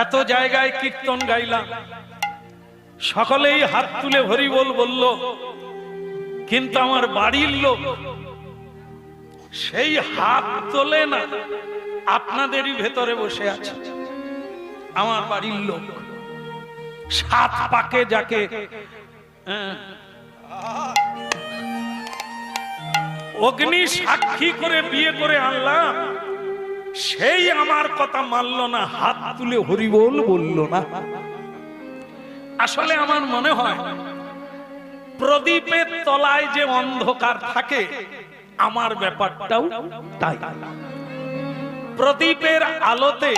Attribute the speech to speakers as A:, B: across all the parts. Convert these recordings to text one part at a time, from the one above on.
A: এত জায়গায় কীর্তন গাইলাম, সকলেই হাত তুলে হরি বল বলল, কিন্তু আমার বাড়ির লোক সেই হাত তোলে না। আপনাদেরই ভেতরে বসে আছে আমার বাড়ির লোক, সাত পাকে যাকে অগ্নি সাক্ষী করে বিয়ে করে আনলাম, সেই আমার কথা মানল না, হাত তুলে হরি বল বলল না। আসলে আমার মনে হয় প্রদীপের তলায় যে অন্ধকার থাকে, আমার ব্যাপারটাও তাই। প্রদীপের আলোতে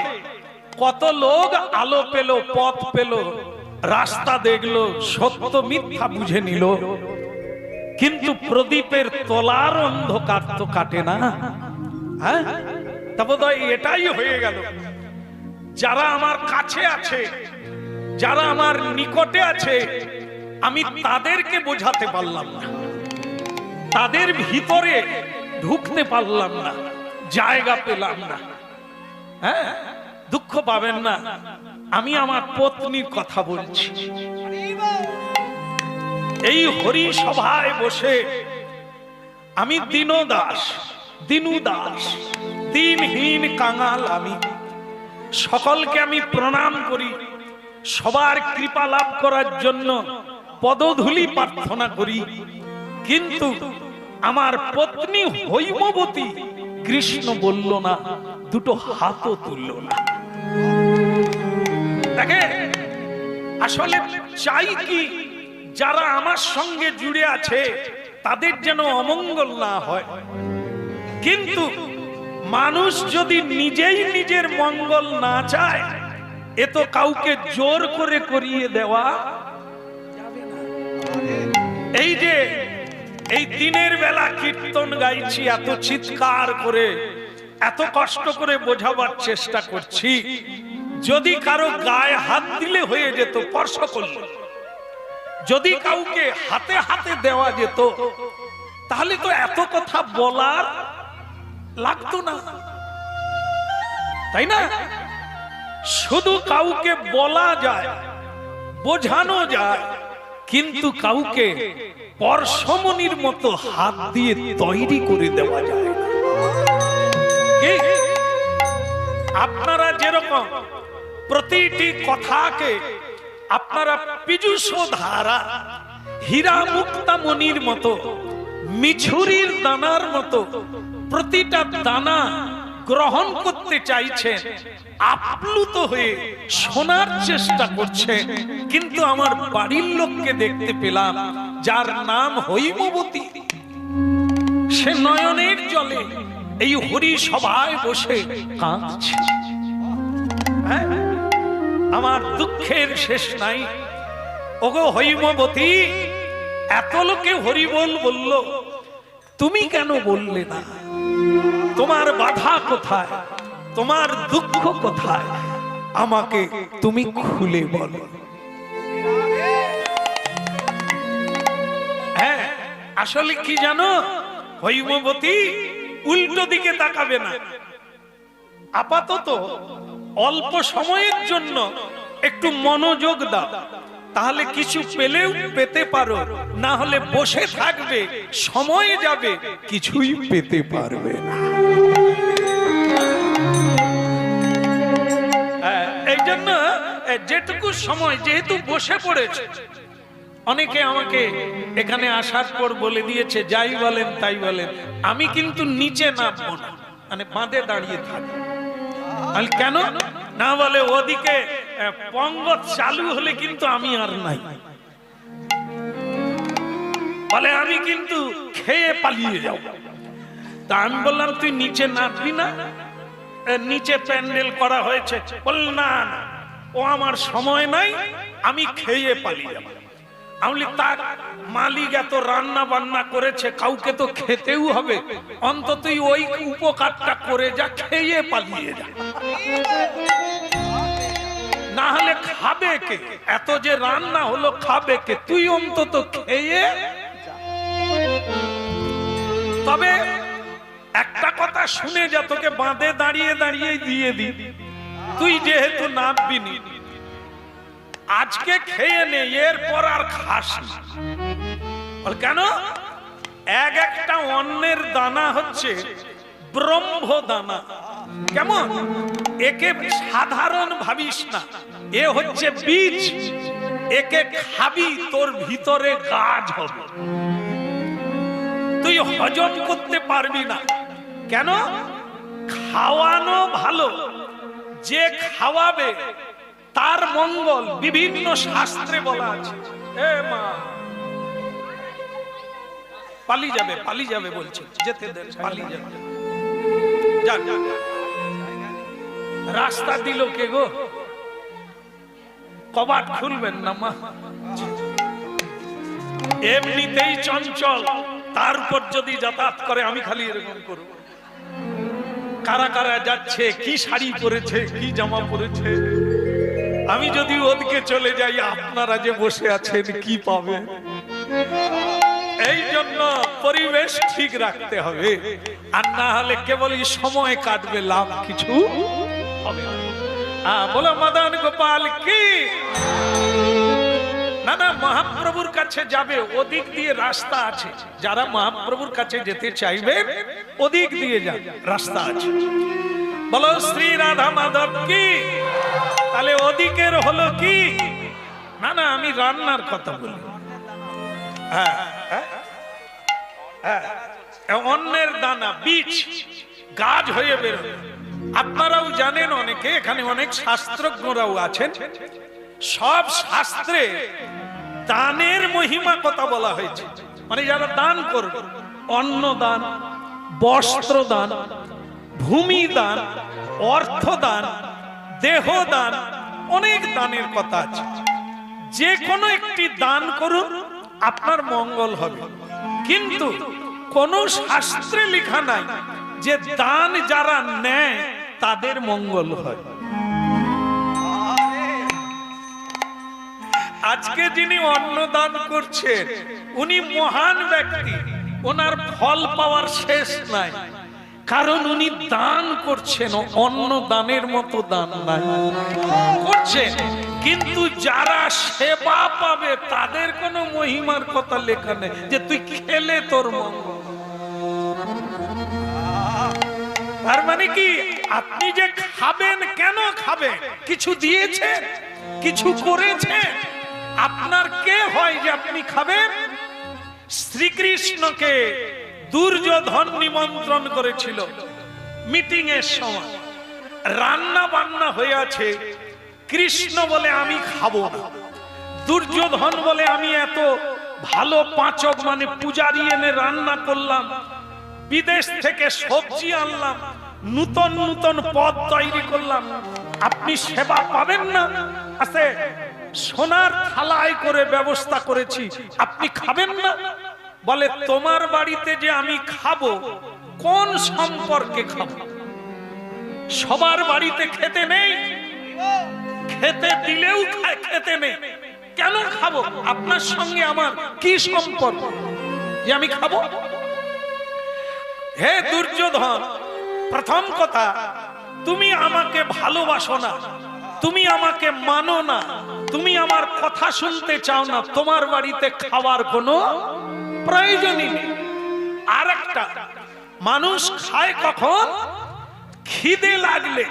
A: কত লোক আলো পেল, পথ পেল, রাস্তা দেখলো, সত্য মিথ্যা বুঝে নিল, কিন্তু প্রদীপের তলার অন্ধকার তো কাটে না। হ্যাঁ, তা বোধহয় এটাই হয়ে গেল। যারা আমার কাছে আছে, যারা আমার নিকটে আছে, আমি তাদেরকে বোঝাতে পারলাম না, তাদের ভিতরে ঢুকতে পারলাম না, জায়গা পেলাম না। হ্যাঁ, দুঃখ পাবেন না, আমি আমার পত্নীর কথা বলছি। এই হরি সভায় বসে আমি দিনু দাস, দিনহীন কাঙাল, আমি সকলকে আমি প্রণাম করি, সবার কৃপা লাভ করার জন্য পদধূলি প্রার্থনা করি, কিন্তু আমার পত্নী হৈমবতী কৃষ্ণ বলল না, দুটো হাতও তুলল না। দেখে, আসলে চাই কি, যারা আমার সঙ্গে জুড়ে আছে তাদের যেন অমঙ্গল না হয়, কিন্তু মানুষ যদি নিজেই নিজের মঙ্গল না চায়, এ তো কাউকে জোর করে করিয়ে দেওয়া যাবে না। এই যে এই দিনের বেলা কীর্তন গাইছি, এত চিৎকার করে, এত কষ্ট করে বোঝাবার চেষ্টা করছি, যদি কারো গায়ে হাত দিলে হয়ে যেত, স্পর্শ করলে, যদি কাউকে হাতে হাতে দেওয়া যেত, তাহলে তো এত কথা বলার লাগতো না, তাই না? শুধু কাউকে বলা যায়, বোঝানো যায়, কিন্তু কাউকে পরশমণির মতো হাত দিয়ে তৈরি করে দেওয়া যায় না। আপনারা যেরকম প্রতিটি কথাকে আপনারা পীযূষ ধারা, হীরা মুক্তা মণির মতো, মিছুরির দানার মতো প্রতিটা দানা গ্রহণ করতে চাইছেন, আপ্লুত হয়ে শোনার চেষ্টা করছেন, কিন্তু আমার বাড়ির লোককে দেখতে পেলাম, যার নাম হৈমবতী, সে নয়নের জলে এই হরি সভায় বসে কাঁদছে। হ্যাঁ, আমার দুঃখের শেষ নাই। ওগো হৈমবতী, এত লোকে হরি বল বলল, তুমি কেন বললে না? তোমার বাধা কোথায়? তোমার দুঃখ কোথায়? আমাকে তুমি খুলে বলো। হ্যাঁ, আসলে কি জানো, হৈমবতী উল্টো দিকে তাকাবে না। আপাতত অল্প সময়ের জন্য একটু মনোযোগ দাও, তাহলে কিছু পেলেও পেতে পারো, না হলে বসে থাকবে, সময় যাবে, কিছুই পেতে পারবে না। এই জন্য যেটুকু সময়, যেহেতু বসে পড়েছে, অনেকে আমাকে এখানে আসার পর বলে দিয়েছে, যাই বলেন তাই বলেন, আমি কিন্তু নিচে নামবো না, মানে বাঁধে দাঁড়িয়ে থাকি। কেন না বলে, ওদিকে পঙ্গত চালু হলে কিন্তু আমি আর নাই, বলে আমি কিন্তু খেয়ে পালিয়ে যাব। তা আমি বললাম, তুই নিচে নামবি না? নিচে প্যান্ডেল করা হয়েছে। বল না, ও আমার সময় নাই, আমি খেয়ে পালিয়ে যাব। আমি তার মালিক এত রান্না বান্না করেছে, কাউকে তো খেতেও হবে, অন্তত ওই উপকারটা করে যা, খেয়ে পালিয়ে যা, না হলে খাবে কে? এত যে রান্না হলো, খাবে কে? তুই অন্তত খেয়ে যা। তবে একটা কথা শুনে যা, তোকে বাঁধে দাঁড়িয়ে দাঁড়িয়ে দিয়ে দি, তুই যেহেতু নামবিনি, আজকে খেয়ে নে, এরপর আর খাস না। কেন? এক একটা অন্নের দানা হচ্ছে ব্রহ্ম দানা। কেমন? একে সাধারণ ভাবিস না, এ হচ্ছে বীজ। একে খাবি, তোর ভিতরে গাছ হবে, তুই হজম করতে পারবি না। কেন? খাওয়ানো ভালো, যে খাওয়াবে তার মঙ্গল বিভিন্ন শাস্ত্রে বলা আছে। এ মা পালিয়ে যাবে, পালিয়ে যাবে বলছে, যেতে দেন, পালিয়ে যাবে। যাক, রাস্তা দিল কে গো? কবাট খুলবেন না মা, এমনিতেই চঞ্চল, তার উপর যদি যাতায়াত করে আমি খালি এরকম করব। কারা কারা যাচ্ছে, কি শাড়ি পরেছে, কি জামা পরেছে, আমি যদি ওদিকে চলে যাই আপনারা যে বসে আছেন কি পাবেন? এই জন্য পরিবেশ ঠিক রাখতে হবে, আর না হলে কেবলই সময় কাটবে, লাভ কিছু হবে না। বলো মদন গোপাল কি? না না, মহাপ্রভুর কাছে যাবে ওদিক দিয়ে রাস্তা আছে, যারা মহাপ্রভুর কাছে যেতে চাইবেন ওদিক দিয়ে যান, রাস্তা আছে। বলো শ্রী রাধা মাধব কি? তাহলে ওদিকের হলো কি? না না, আমি রান্নার কথা বলি। অন্যের দানা, বীজ, গাছ হয়ে বেরোবে। আপনারাও জানেন, অনেকে এখানে অনেক শাস্ত্রজ্ঞরাও আছেন, সব শাস্ত্রে দানের মহিমা কথা বলা হয়েছে। মানে যারা দান করবে, অন্ন দান, বস্ত্র দান, ভূমি দান, অর্থ দান, দেহ দান, অনেক দানের কথা আছে। যে কোনো একটি দান করুন, আপনার মঙ্গল হবে। কিন্তু কোন শাস্ত্রে লেখা নাই যে দান যারা নেয় তাদের মঙ্গল হয়। আজকে যিনি অন্ন দান করছেন উনি মহান ব্যক্তি, ওনার ফল পাওয়ার শেষ নাই, কারণ উনি দান করছেন, অন্ন দানের মতো দান নাই করছেন। কিন্তু যারা সেবা পাবে তাদের কোনো মহিমার কথা লেখা নেই যে তুই খেলে তোর মঙ্গল। তার মানে কি, আপনি যে খাবেন, কেন খাবেন? কিছু দিয়েছেন, কিছু করেছেন, আপনার কে হয় যে আপনি খাবেন? শ্রীকৃষ্ণকে দুর্যোধন নিমন্ত্রণ করেছিল মিটিং এর সময়, রান্না বান্না হয়ে আছে, কৃষ্ণ বলে আমি খাবো না, দুর্যোধন বলে আমি এত ভালো পাচক মানে পূজারি এনে রান্না করলাম, বিদেশ থেকে সবজি আনলাম, নূতন নূতন পদ তৈরি করলাম, আপনি সেবা পাবেন না? আছে সোনার থালায় করে ব্যবস্থা করেছি, আপনি খাবেন না? বলে তোমার বাড়িতে যে আমি খাবো, কোন সম্পর্কে খাবো? সবার বাড়িতে খেতে নেই, খেতে দিলেও খেতে নেই, কেন খাবো? আপনার সঙ্গে আমার কি সম্পর্ক যে আমি খাবো? হে দুর্যোধন, প্রথম কথা, তুমি আমাকে ভালোবাসো না, তুমি আমাকে মানো না, তুমি আমার কথা শুনতে চাও না, তোমার বাড়িতে খাওয়ার কোনো প্রয়োজনই নেই। আর একটা, মানুষ খায় কখন? খিদে লাগলে।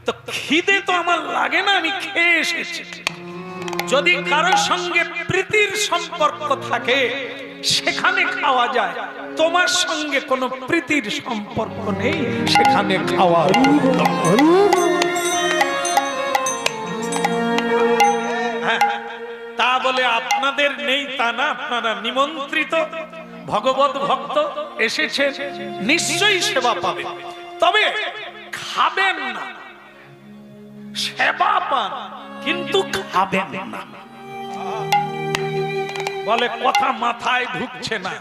A: তো খিদে তো আমার লাগে না, আমি খেয়ে এসেছি। যদি কারোর সঙ্গে প্রীতির সম্পর্ক থাকে সেখানে খাওয়া যায়, তোমার সঙ্গে কোনো প্রীতির সম্পর্ক নেই, সেখানে খাওয়া তা বলে আপনাদের নেই তা না, আপনারা নিমন্ত্রিত ভগবত ভক্ত এসেছেন, নিশ্চয়ই সেবা পাবেন, তবে খাবেন না। সেবা পান কিন্তু খাবেন না। বলে কথা মাথায় ঢুকছে না,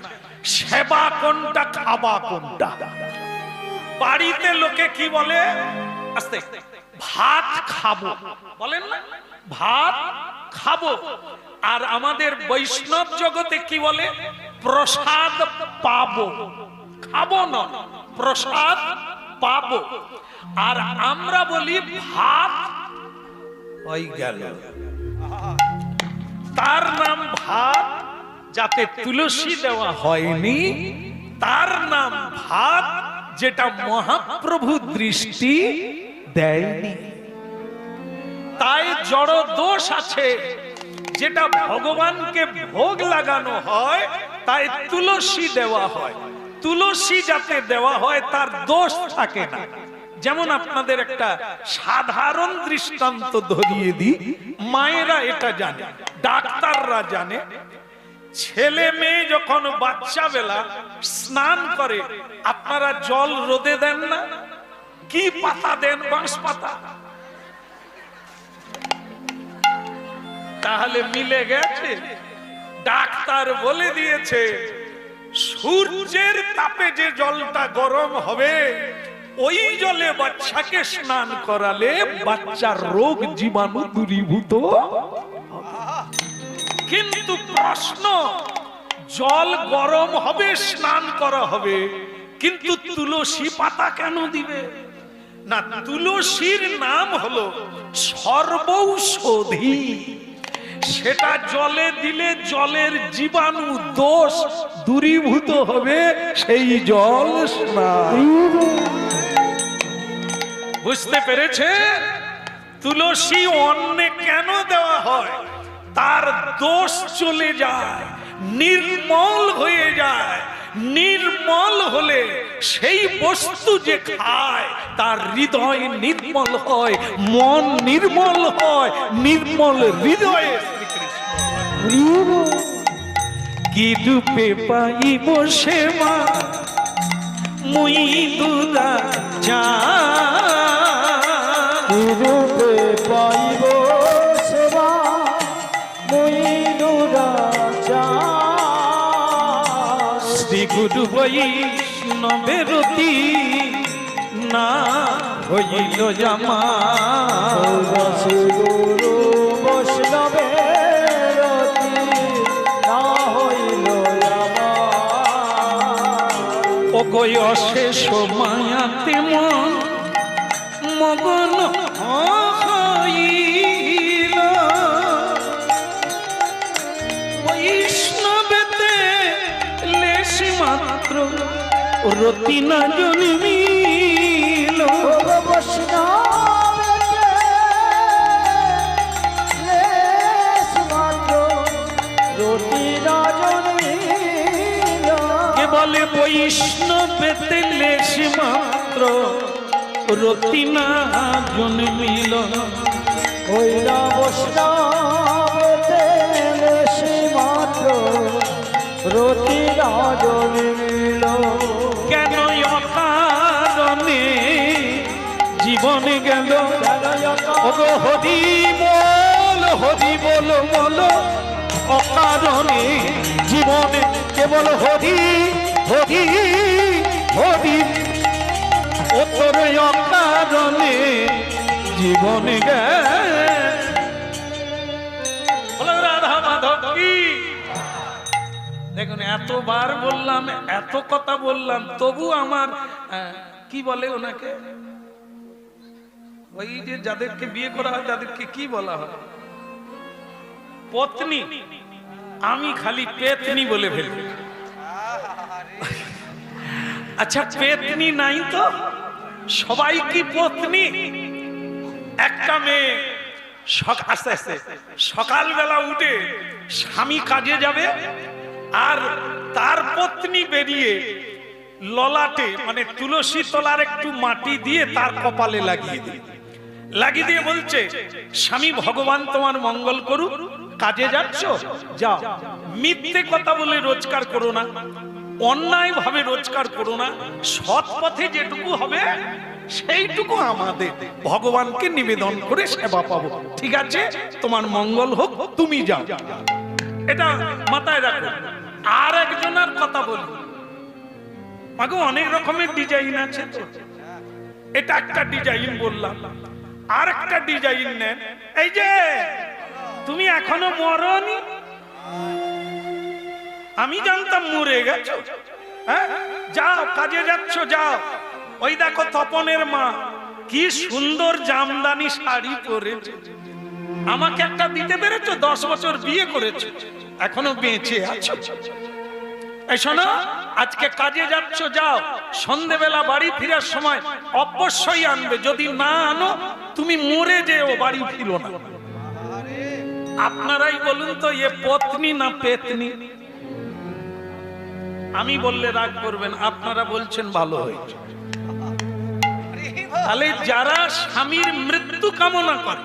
A: সেবা কোনটা, খাবা কোনটা? বাড়িতে লোকে কি বলে? আস্তে, ভাত খাবো বলেন না, ভাত খাবো। আর আমাদের বৈষ্ণব জগতে কি বলে? প্রসাদ পাবো, খাবো না, প্রসাদ পাবো। আর আমরা বলি ভাত হয়ে গেল, তার নাম ভাত, যাতে তুলসী দেওয়া হয়নি, তার নাম ভাত, যেটা মহাপ্রভু দৃষ্টি দেয়নি। তাই জড় দোষ আছে, যেটা ভগবানকে ভোগ লাগানো হয় তাই তুলসী দেওয়া হয়। তুলসী যাতে দেওয়া হয় তার দোষ থাকে না। যেমন আপনাদের একটা সাধারণ দৃষ্টান্ত ধরিয়ে দিই, মায়েরা এটা জানে, ডাক্তাররা জানে। ছেলে মেয়ে যখন বাচ্চা বেলা স্নান করে, আপনারা জল রোদে দেন না? কি পাতা দেন? বাঁশ পাতা। তাহলে মিলে গেছে। ডাক্তার বলে দিয়েছে সূর্যের তাপে যে জলটা গরম হবে, ওই জলে বাচ্চাকে স্নান করালে বাচ্চার রোগ জীবাণু দূরীভূত। কিন্তু প্রশ্ন, জল গরম হবে, স্নান করা হবে, কিন্তু তুলসী পাতা কেন দিবে না? তুলসীর নাম হলো সর্বৌষধি। সেটা জলে দিলে জলের জীবাণু দোষ দূরীভূত হবে, সেই জল স্নান। বুঝতে পেরেছে? তুলসী অন্নে কেন দেওয়া হয়? তার দোষ চলে যায়, নির্মল হয়ে যায়। নির্মল হলে সেই বস্তু যে খায় তার হৃদয় নির্মল হয়, মন নির্মল হয়। নির্মল হৃদয়ে কি রূপে পাইব সেবা মুই দুদা যা,
B: কি রূপে পাইব সেবা মুই দুদা যা।
A: শ্রী গুরু বৈষ্ণবের রতি না হইল জামা,
B: শ্রী গুরু বৈষ্ণবের রতি না হইল জামা।
A: ও গো অশেষ মায়াতে মন মগন হইল, বৈষ্ণবেতে লেশ মাত্র রতি না জন্মিল।
B: বৈষ্ণবেতে লেশ মাত্র রতি না জন্মিল।
A: কে বলে বৈষ্ণবেতে লেশ মাত্র রতি না জন্মিল।
B: হইলা বৈষ্ণবেতে লেশ মাত্র রতি না জন্মিল।
A: কেন অকারণে জীবন গেল, ওগো হরি বল, হরি বল বল। অকারণে জীবনে কেবল হরি হরি হরি, ও তোর অকারণে জীবন গেল। রাধা মাধব কি! দেখুন, এতবার বললাম, এত কথা বললাম, তবু আমার কি বলে ওনাকে, ওই যে যাদেরকে বিয়ে করা হয় তাদেরকে কি বলা হয়? পত্নী। আমি খালি পেতনি বলে ফেলি। আচ্ছা, পেতনি নাই তো, সবাই কি পত্নী? একটা মেয়ে আস্তে আস্তে সকালবেলা উঠে স্বামী কাজে যাবে, আর তার পত্নী বেরিয়ে ললাটে মানে তুলসী তলার একটু মাটি দিয়ে তার কপালে লাগিয়ে দিয়ে বলছে, স্বামী ভগবান তোমার মঙ্গল করুক, কাজে যাচ্ছ যাও, মিথ্যে কথা বলে রোজগার করো না, অন্যায় ভাবে রোজগার করো না, সৎ পথে যেটুকু হবে সেইটুকু আমাদের ভগবানকে নিবেদন করে সেবা পাবো। ঠিক আছে, তোমার মঙ্গল হোক, তুমি যাও। এটা মাথায় রাখো। আর একজনের কথা বলি, মাগো অনেক রকমের ডিজাইন আছে তো, এটা একটা ডিজাইন বললাম। আর একটা ডিজাইন নেন, এই যে তুমি এখনো মরনি, আমি জানতাম মরে গেছো, হ্যাঁ, যাও কাজে যাচ্ছ যাও, ওই দেখো তপনের মা কি সুন্দর জামদানি শাড়ি পরেছে, আমাকে একটা দিতে পেরেছো? 10 বছর বিয়ে করেছো, এখনো বেঁচে আছো। এই শোনো, আজকে কাজে যাচ্ছ, যাও, সন্ধেবেলা বাড়ি ফেরার সময় অবশ্যই আনবে, যদি না আনো তুমি মরে যেও, বাড়ি ফিরো না। আপনারাই বলুন তো, এ পত্নী না পেতনি? আমি বললে রাগ করবেন, আপনারা বলছেন ভালো হয়েছে। তাহলে যারা স্বামীর মৃত্যু কামনা করে,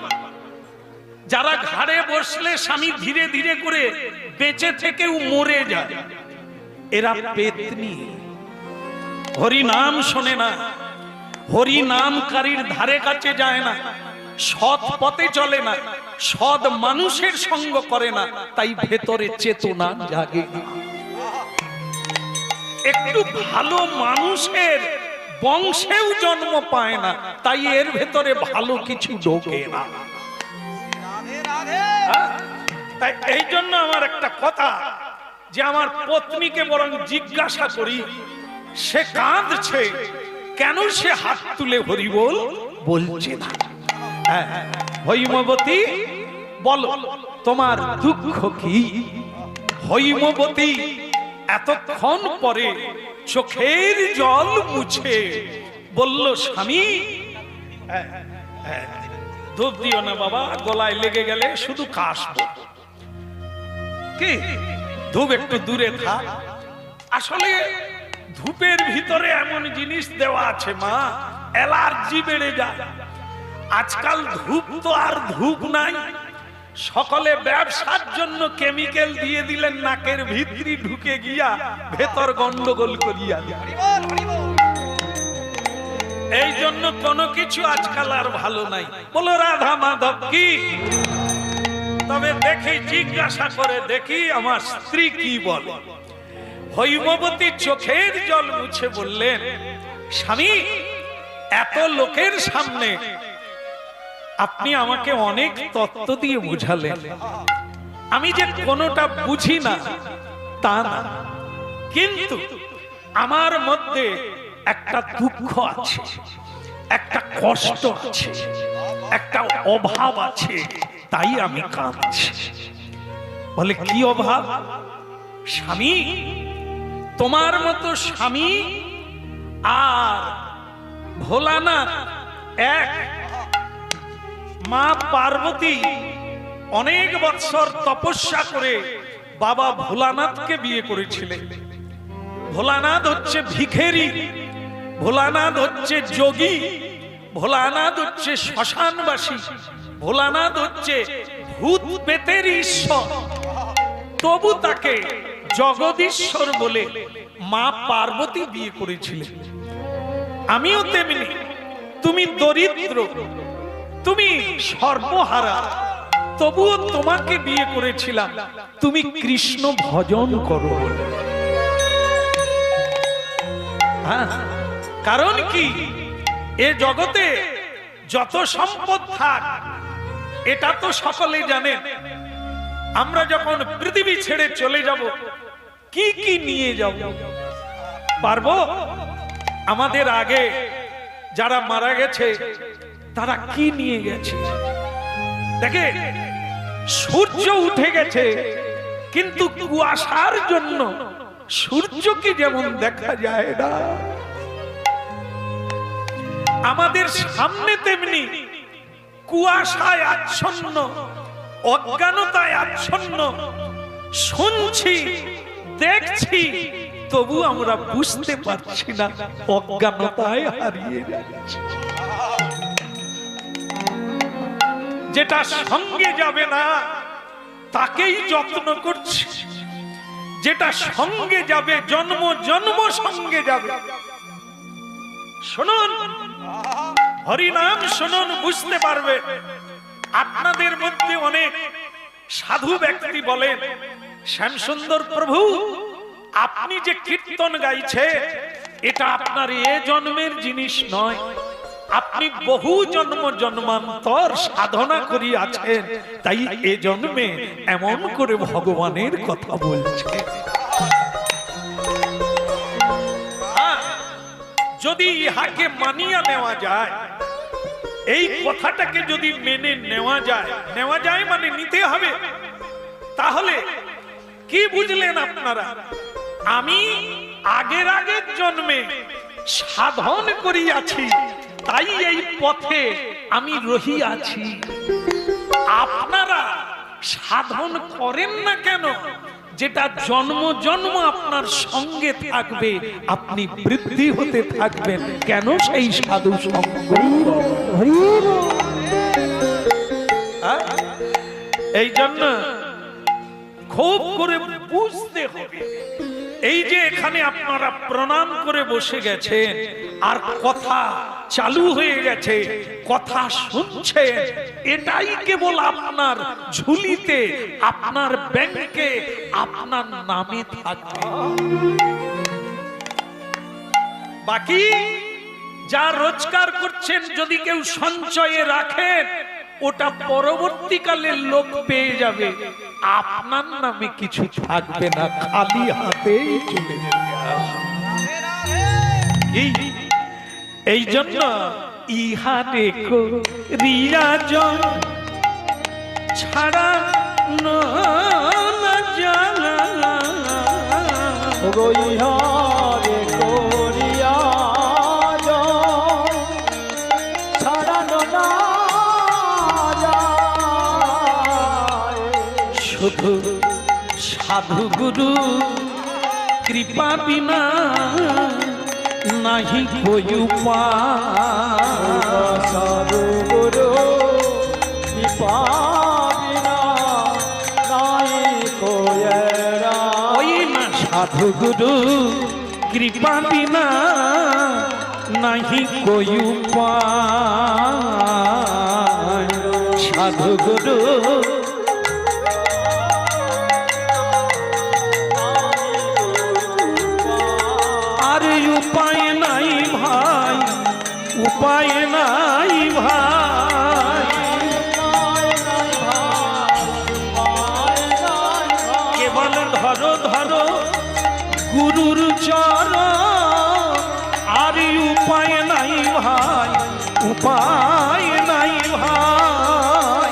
A: যারা ঘাড়ে বসলে স্বামী ধীরে ধীরে করে বেঁচে থেকেও মরে যায়, এরা পেতনি। হরি নাম শোনে না, হরি নামকারীর ধারে কাছে যায় না, সৎ পথে চলে না, সৎ মানুষের সঙ্গ করে না, তাই ভেতরে চেতনা জাগে না। একটু ভালো মানুষের বংশেও জন্ম পায় না, তাই এর ভেতরে ভালো কিছু ঢোকে না। তাই এই জন্য আমার একটা কথা, যে আমার পত্নীকে বরং জিজ্ঞাসা করি, সে কাঁদছে কেন, সে হাত তুলে হরি বল বলছে না। হৈমবতী, বলো তোমার দুঃখ কি? হৈমবতী এতক্ষণ পরে চোখের জল মুছে বলল, স্বামী, ধূপ দিও না বাবা, গলায় লেগে গেলে শুধু কাশবো। কি ধূপ একটু দূরে থাক। আসলে ধূপের ভিতরে এমন জিনিস দেওয়া আছে মা, অ্যালার্জি বেড়ে যায়। আজকাল ধূপ তো আর ধূপ নাই, সকলে ব্যবসার জন্য কেমিক্যাল দিয়ে দিলেন, নাকের ভিতরি ঢুকে গিয়া ভেতর গন্ডগোল করিয়া দেয়। এই জন্য কোনো কিছু আজকাল আর ভালো নাই। বলো রাধা মাধব কি? তবে দেখি, জিজ্ঞাসা করে দেখি আমার স্ত্রী কি বলে। হৈমবতী চোখের জল মুছে বললেন, স্বামী, এত লোকের সামনে আপনি আমাকে অনেক তত্ত্ব দিয়ে বুঝালেন, আমি যে কোনোটা বুঝি না তা না, কিন্তু আমার মধ্যে একটা দুঃখ আছে, একটা কষ্ট আছে, একটা অভাব আছে, তাই আমি কাঁদছি। বলে কি অভাব? স্বামী, তোমার মতো স্বামী আর ভোলানাথ এক। মা পার্বতী অনেক বৎসর তপস্যা করে বাবা ভোলানাথকে বিয়ে করেছিলেন। ভোলানাথ হচ্ছে ভিখারি, ভোলানাথ হচ্ছে যোগী, ভোলানাথ হচ্ছে শ্মশানবাসী, ভোলানাথ হচ্ছে ভূত প্রেতের ঈশ্বর। তবু তাকে জগদীশ্বর বলে মা পার্বতী বিয়ে করেছিলেন। আমিও তেমনি, তুমি দরিদ্র, তুমি সর্বহারা, তবুও তোমাকে বিয়ে করেছিলাম তুমি কৃষ্ণ ভজন করো। কারণ কি, এ জগতে যত সম্পদ থাক, এটা তো সকলে জানেন, আমরা যখন পৃথিবী ছেড়ে চলে যাব, কি কি নিয়ে যাব পারবো? আমাদের আগে যারা মারা গেছে তারা কি নিয়ে গেছে? দেখে, সূর্য উঠে গেছে, কিন্তু কুয়াশার জন্য সূর্যকে যেমন দেখা যায় না, আমাদের সামনে তেমনি কুয়াশায় আচ্ছন্ন, অজ্ঞানতায় আচ্ছন্ন, শুনছি, দেখছি, তবু আমরা বুঝতে পারছি না, অজ্ঞানতায় হারিয়ে যাচ্ছি। যেটা সঙ্গে যাবে না তাকেই যত্ন করছি, যেটা সঙ্গে যাবে জন্ম জন্ম সঙ্গে যাবে। শুনুন, হরিনাম শুনুন, বুঝতে পারবে। আপনাদের মধ্যে অনেক সাধু ব্যক্তি বলেন, শ্যামসুন্দর প্রভু, আপনি যে কীর্তন গাইছে, এটা আপনার এ জন্মের জিনিস নয়, আপনি বহু জন্ম জন্মান্তর সাধনা করিয়াছেন, তাই এ জন্মে এমন করে ভগবানের কথা বলছে। যদি ইহাকে মানিয়া নেওয়া যায়, এই কথাটাকে যদি মেনে নেওয়া যায় মানে নিতে হবে, তাহলে কি বুঝলেন আপনারা? আমি আগের জন্মে সাধন করিয়াছি, তাই এই পথে আমি রহিয়াছি। আপনারা সাধন করেন না কেন? যেটা জন্ম জন্ম আপনার সঙ্গে থাকবে, আপনি বৃদ্ধি হতে থাকবেন। কেন সেই সাধু সঙ্গ? এই জন্য খুব করে বুঝতে হবে। এই যে এখানে আপনারা প্রণাম করে বসে গেছেন আর কথা চালু হয়ে গেছে, কথা শুনছেন, এটাই কেবল আপনার ঝুলিতে, আপনার ব্যাংকে, আপনার নামে থাকবে। বাকি যা রোজগার করছেন যদি কেউ সঞ্চয়ে রাখেন, ওটা পরবর্তীকালে লোক পেয়ে যাবে, আপনার নামে কিছু থাকবে না, খালি হাতেই চলে যেতে হবে। এই জন্য ইহারে রিয়াজন ছাড়া না জানা,
B: ইহারে করিয়া ছাড়ানো না যায়।
A: শুধু সাধু গুরু কৃপা বিনা নাহি কোই উপায়।
B: সাধু গুরু কৃপা বিনা নাই কোই উপায়।
A: ওই না সাধু গুরু কৃপা বিনা নাহি কোই উপায়। সাধু গুরু উপায় নাই ভাই, উপায় নাই ভাই। কেবল ধরো ধরো গুরুর চরণ, আর উপায় নাই ভাই, উপায় নাই ভাই।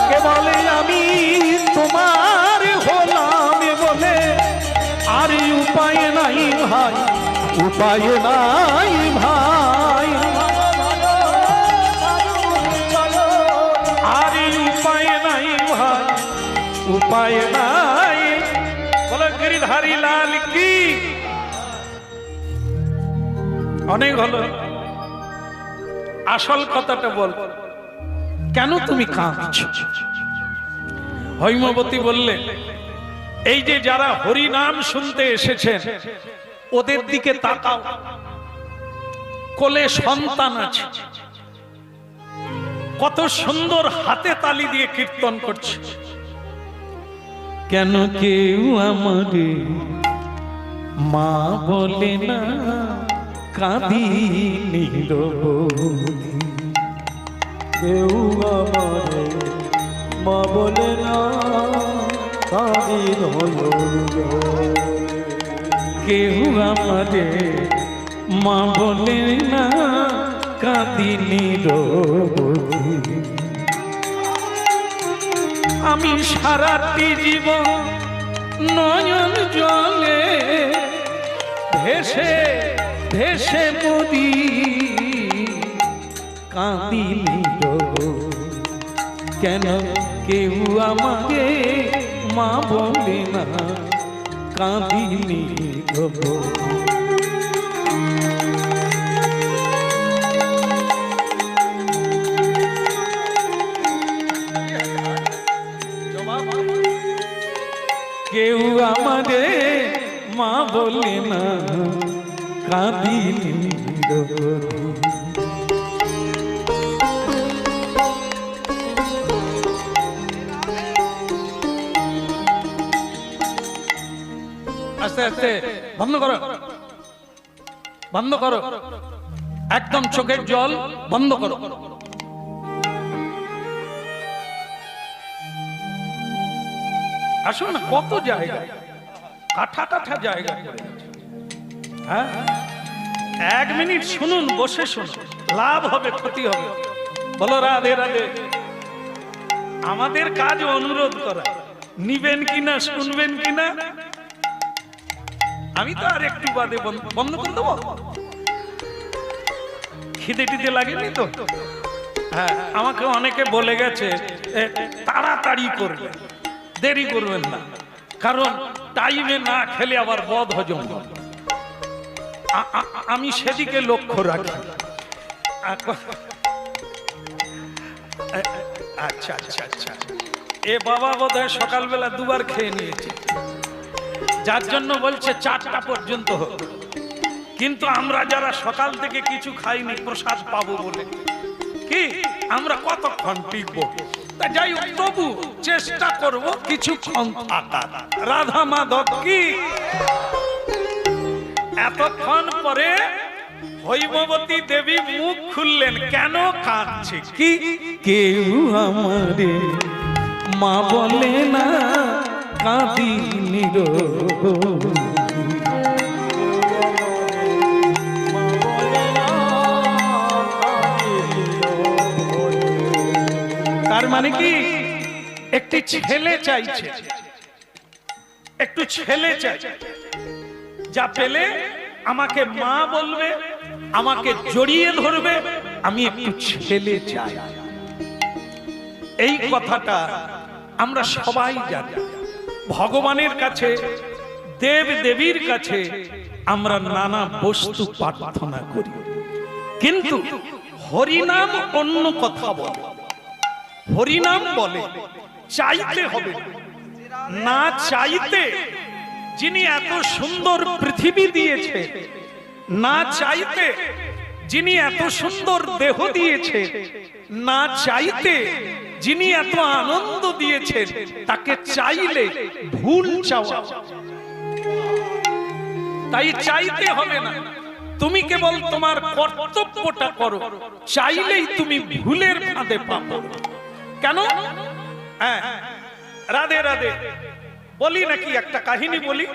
A: কেবল আমি তোমার হলাম বলে, আর উপায় নাই ভাই, উপায় নাই ভাই। আর উপায় নাই ভাই, উপায় নাই। বলো গিরিধারী লাল কি। অনেক হলো, আসল কথাটা বল, কেন তুমি কাঁদছো? হৈমবতী বললে, এই যে যারা হরি নাম শুনতে এসেছেন ওদের দিকে তাকাও, কোলে সন্তান আছে, কত সুন্দর হাতে তালি দিয়ে কীর্তন করছে। কেন কেউ আমারে মা বলে না, কাঁদি নিরবধি।
B: কেউ আমারে মা বলে না,
A: কেউ আমারে মা বলে না, কাঁদি নিরবধি। আমি সারাটি জীবন নয়ন জলে ভেসে ভেসে মরি, কাঁদি নিরবধি। কেন কেউ আমাকে মা বলে না, কাঁদি নিরবধি। কেউ আমাদের মা বলে না, কাঁদি নিরবধি। আস্তে আস্তে বন্ধ করো, বন্ধ করো, একদম চোখের জল বন্ধ করো। আসুন না, কত জায়গা কাঠা কাঠা জায়গা করে আছে। হ্যাঁ, 1 মিনিট শুনুন, বসে শুনুন, লাভ হবে ক্ষতি হবে। বলো রাধে রাধে। আমাদের কাজ অনুরোধ করা, নিবেন কিনা শুনবেন কিনা। আমি তো আর একটু বাদে বন্ধ করে দেবো। খিদে টিদে লাগেনি তো? হ্যাঁ, আমাকে অনেকে বলে গেছে তাড়াতাড়ি করবেন, দেরি করবেন না, কারণ টাইমে না খেলে আবার বদ হজম হবে। আমি সেদিকে লক্ষ্য রাখি। আচ্ছা আচ্ছা আচ্ছা, এ বাবা বোধহয় সকালবেলা 2 বার খেয়ে নিয়েছে, যার জন্য বলছে 4টা পর্যন্ত হোক। কিন্তু আমরা যারা সকাল থেকে কিছু খাইনি প্রসাদ পাবো বলে কি আমরা কতক্ষণ টিকবো? তা যাই হোক, তবু চেষ্টা করব কিছুক্ষণ থাকার। রাধা মাধব কি। এতক্ষণ পরে হৈমবতী দেবী মুখ খুললেন, কেন কাঁদছে? কি কেউ আমারে মা বলে না, কাঁদি নীরবে। তার মানে কি, একটি ছেলে চাইছে, একটু ছেলে চাই, যা পেলে আমাকে মা বলবে, আমাকে জড়িয়ে ধরবে, আমি একটু ছেলে চাই। এই কথাটা আমরা সবাই জানি। ভগবানের কাছে, দেব দেবীর কাছে আমরা নানা বস্তু প্রার্থনা করি, কিন্তু হরিনাম অন্য কথা বলে। হরিনাম বলে চাইতে হবে, না চাইতে যিনি এত সুন্দর পৃথিবী দিয়েছে, না চাইতে যিনি এত সুন্দর দেহ দিয়েছে, না চাইতে যিনি এত আনন্দ দিয়েছেন, তাকে চাইলে ভুল চাওয়া। তাই চাইতে হবে না, তুমি কেবল তোমার কর্তব্যটা করো, চাইলেই তুমি ভুলের ফাঁদে পাবো। কেন? হ্যাঁ, রাধে রাধে। বলি নাকি একটা কাহিনী বলি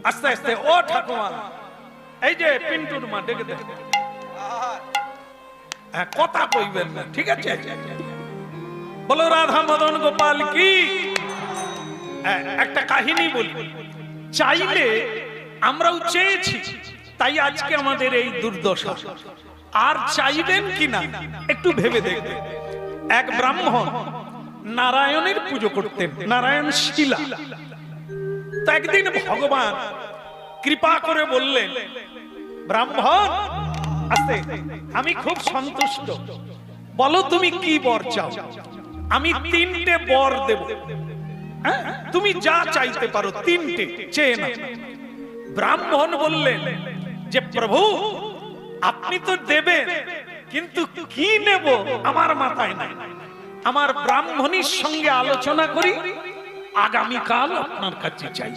A: আস্তে আস্তে। ও ঠাকুমা, এই যে পিন্টুর মা, ডেকে দেখ। হ্যাঁ, কথা কইবেন না, ঠিক আছে? বলো রাধা মদন গোপাল কি। একটা কাহিনী বলি। চাইলে আমরাও চেয়েছি, তাই আজকে আমাদের এই দুর্দশা। আর চাইবেন কিনা একটু ভেবে দেখবেন। এক ব্রাহ্মণ নারায়ণের পুজো করতেন, নারায়ণ শিলা। তো একদিন ভগবান কৃপা করে বললেন, ব্রাহ্মণ আস্তে, আমি খুব সন্তুষ্ট, বলো তুমি কি বর চাও, আমি 3টে বর দেব। হ্যাঁ, তুমি যা চাইতে পারো, 3টে চেয়ে না। ব্রাহ্মণ বললেন যে প্রভু আপনি তো দেবেন, কিন্তু কি নেব আমার মাথায় নাই। আমার ব্রাহ্মণীর সঙ্গে আলোচনা করি, আগামীকাল আপনার কাছে চাই।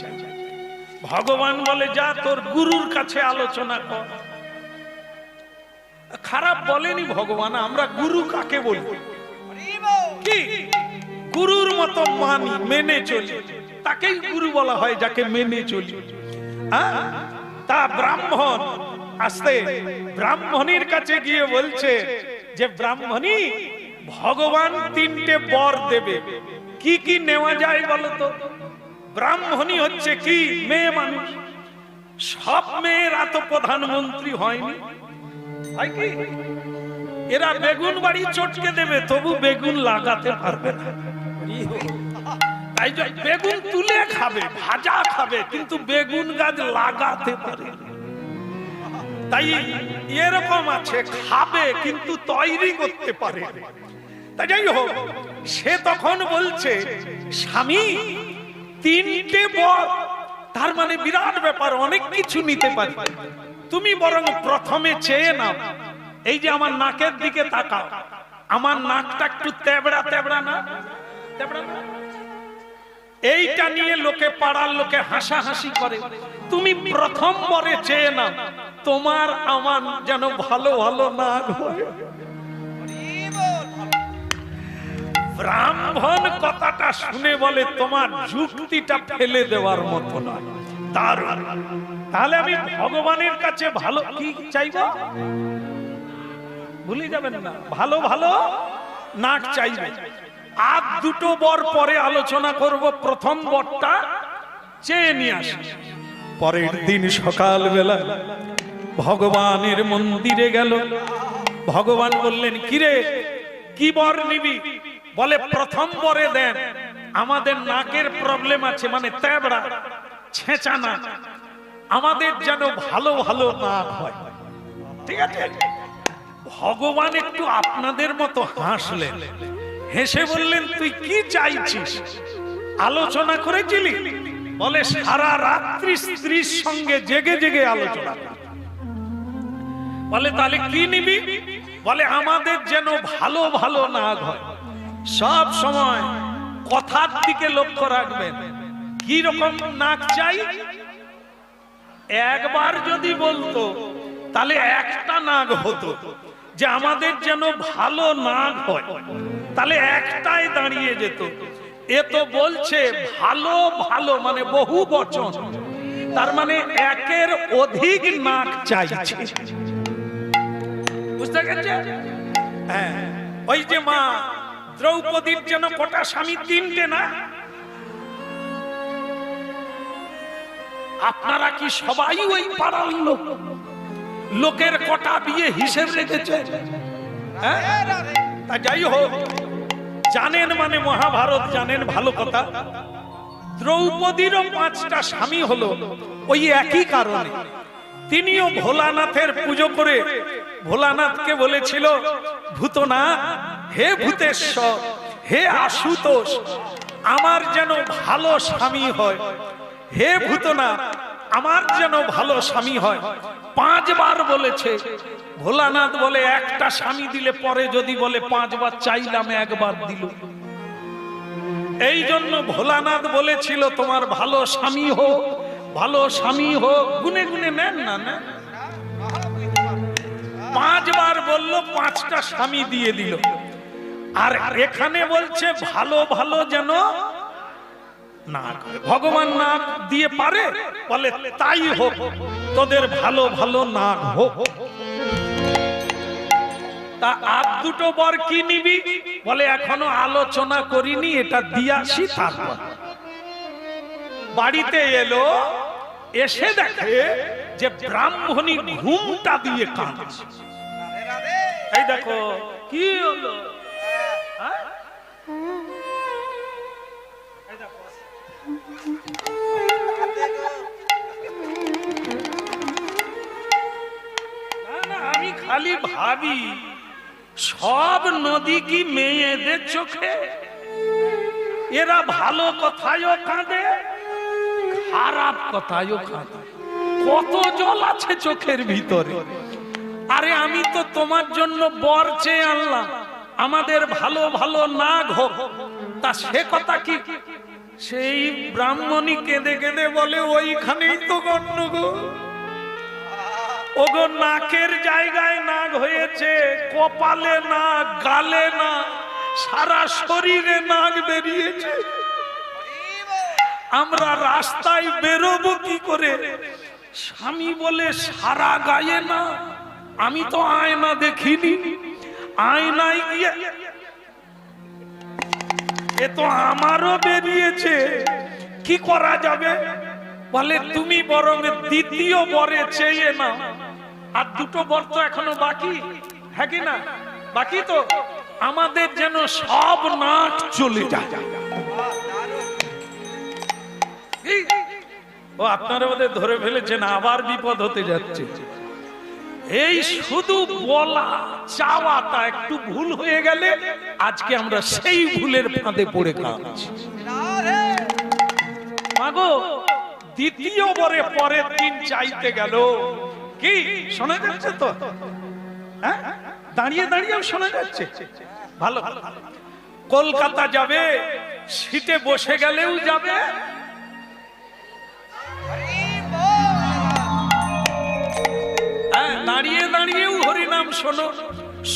A: ভগবান বলে, যা তোর গুরুর কাছে আলোচনা কর। খারাপ বলেনি ভগবান, আমরা গুরু কাকে বলি? কি গুরুর মতো মানি, মেনে চলি, তাকেই গুরু বলা হয়, যাকে মেনে চলি। তা ব্রাহ্মণ আস্তে ব্রাহ্মণীর কাছে গিয়ে বলছে যে ব্রাহ্মণী, ভগবান 3টে বর দেবে, কি কি নেওয়া যায় বলো তো? ব্রাহ্মণী হচ্ছে কি মেয়ে মানুষ, সব মেয়েরা তো প্রধানমন্ত্রী হয়নি, হয় কি? এরা বেগুন বাড়ি চটকে দেবে, তবু বেগুন লাগাতে পারবে না। তাই বেগুন তুলে খাবে, ভাজা খাবে, কিন্তু বেগুন গাছ লাগাতে পারে। তাই এরকম আছে, খাবে কিন্তু তৈরি করতে পারে। তাই যাই হোক, সে তখন বলছে, স্বামী 3টে বর, তার মানে বিরাট ব্যাপার, অনেক কিছু নিতে পারি। তুমি বরং প্রথমে চেয়ে নাও, এই যে আমার নাকের দিকে তাকাও, আমার নাকটা একটু তেবড়া তেবড়া না, তেবড়া না? এইটা নিয়ে লোকে, পাড়ার লোকে হাসাহাসি করে। তুমি প্রথম বরে চেয়ে নাও, তোমার আমার যেন ভালো ভালো নাক হয়। ব্রাহ্মণ কথাটা শুনে বলে, তোমার যুক্তিটা ফেলে দেওয়ার মতো নয়, দারুণ। তাহলে আমি ভগবানের কাছে ভালো কি চাইব? ভুলে যাবেন না, ভালো ভালো নাক চাইবে। আর দুটো বর পরে আলোচনা করব, প্রথম বরটা চেয়ে নিয়ে আসি। পরের দিন সকালবেলা ভগবানের মন্দিরে গেল। ভগবান বললেন, কিরে কি বর নিবি? বলে প্রথম বরে দেন, আমাদের নাকের প্রবলেম আছে, মানে তেবড়া ছেঁচা নাক, আমাদের যেন ভালো ভালো নাক হয়। ঠিক আছে? ভগবান একটু আপনাদের মতো হাসলেন, হেসে বললেন, তুই কি চাইছিস? আলোচনা করেছিলি? বলে সারা রাত্রি স্ত্রীর সঙ্গে জেগে জেগে আলোচনা। বলে তাহলে কি নিবি? বলে আমাদের যেন ভালো ভালো নাক হয়। সব সময় কথার দিকে লক্ষ্য রাখবেন, কি রকম নাক চাই। একবার যদি বলতো তাহলে একটা নাক হতো, যে আমাদের যেন ভালো নাক হয়, তাহলে একটাই দাঁড়িয়ে যেত। এ তো বলছে ভালো ভালো, মানে বহু বচন, তার মানে একের অধিক নাক চাইছে। বুঝতে গেছে? হ্যাঁ, ওই যে মা দ্রৌপদীর যেন কটা স্বামী? তিনটে না? আপনারা কি সবাই ওই পাড়ার লোক? লোকের কটা বিয়ে হিসেব রেখেছে? তা যাই হোক, জানেন মানে মহাভারত জানেন, ভালো কথা। দ্রৌপদীরও 5টা স্বামী হলো ওই একই কারণে। তিনিও ভোলানাথের পুজো করে ভোলানাথকে বলেছিল, ভূতনাথ, হে ভূতেশ্বর, হে আশুতোষ, আমার যেন ভালো স্বামী হয়। হে ভূতনাথ, আমার যেন ভালো স্বামী হয়। 5 বার বলেছে। ভোলানাথ বলে একটা স্বামী দিলে পরে যদি বলে 5 বার চাইলাম, 1 বার দিল। এই জন্য ভোলানাথ বলেছিল, তোমার ভালো স্বামী হোক, ভালো স্বামী হোক। গুনে গুনে নেন না, না 5 বার বললো, 5টা স্বামী দিয়ে দিল। আর এখানে বলছে ভালো ভালো যেন নাক। ভগবান নাক দিয়ে পারে? বলে তাই হোক, তোদের ভালো ভালো নাক হোক। তা আর দুটো বর কি নিবি? বলে এখনো আলোচনা করিনি, এটা দিয়ে আসি তারপর। বাড়িতে এলো, এসে দেখে যে ব্রাহ্মণী ঘুমটা দিয়ে কাঁদছে। এই দেখো কি হলো। আমি খালি ভাবি, সব নদী কি মেয়েদের চোখে? এরা ভালো কথায়ও কাঁদে, খারাপ কথায়ও কাঁদে। কত জল আছে চোখের ভিতরে। আরে আমি তো তোমার জন্য বর চেয়ে আনলাম, আমাদের ভালো ভালো নাক হোক। তা সে কথা কি? সেই ব্রাহ্মণী কেঁদে কেঁদে বলে, ওইখানেই তো গন্ডগোল। ওগো নাকের জায়গায় নাক হয়েছে, কপালে না, গালে না, সারা শরীরে নাক বেরিয়েছে। আমরা রাস্তায় বেরোবো কি করে? স্বামী বলে সারা গায়ে না। আমি তো আয়না দেখিনি, আয়নায় গিয়ে এ তো আমারও বেরিয়েছে, কি করা যাবে? বলে তুমি বরং দ্বিতীয় বরে চেয়ে না। আর দুটো বর তো এখনো বাকি, হ্যাঁ কি না? বাকি তো, আমাদের যেন সব নাক চলে যায়। ও আপনারা ওদের ধরে ফেলেছেন, আবার বিপদ হতে যাচ্ছে। এই শুধু বলা চাওয়াটা একটু ভুল হয়ে গেলে আজকে আমরা সেই ভুলের ফাঁদে পড়ে খাচ্ছি। মাগো, দ্বিতীয় বরে পরের দিন চাইতে গেল, কি শোনা যাচ্ছে তো? হ্যাঁ, দাঁড়িয়ে দাঁড়িয়েও শোনা যাচ্ছে। ভালো, কলকাতা যাবে, সিটে বসে গেলেও যাবে, দাঁড়িয়ে দাঁড়িয়েও হরিনাম শোনো,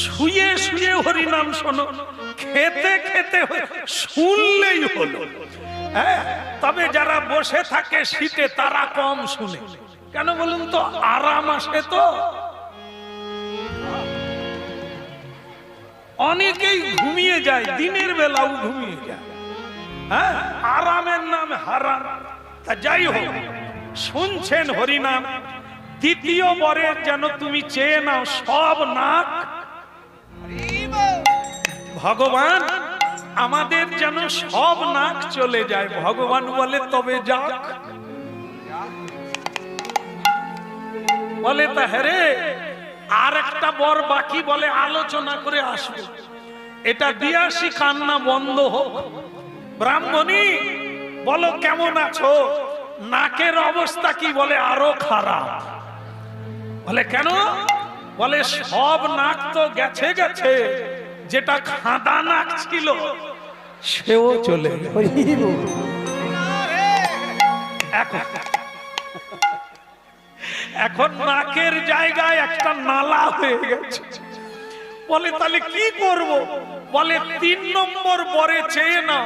A: শুয়ে শুয়ে হরিনাম শোনো, খেতে খেতে শুনলেই হলো। হ্যাঁ, তবে যারা বসে থাকে সিটে তারা কম শুনে। কেন বলুন তো? আরাম আসে তো। অনেকেই ঘুমিয়ে যায়, দিনের বেলাও ঘুমিয়ে যায়। হ্যাঁ, আরামের নাম হারাম। তা যাই হোক, শুনছেন হরিনাম, দ্বিতীয় বরের যেন তুমি চেয়ে নাও সব নাক। ভগবান আমাদের যেন সব নাক চলে যায়। ভগবান বলে তবে যাক। বলে তা হেরে আর একটা বর বাকি, বলে আলোচনা করে আসবে, এটা দিয়ে আসি, কান্না বন্ধ হোক। ব্রাহ্মণী বলো কেমন আছো? নাকের অবস্থা কি? বলে আরো খারাপ। বলে কেন? বলে সব নাক তো গেছে গেছে, যেটা খাঁদা নাক ছিল সেও চলে গেল। এখন নাকের জায়গায় একটা নালা হয়ে গেছে। বলে তাহলে কি করব? বলে 3 নম্বর বরে চেয়ে না,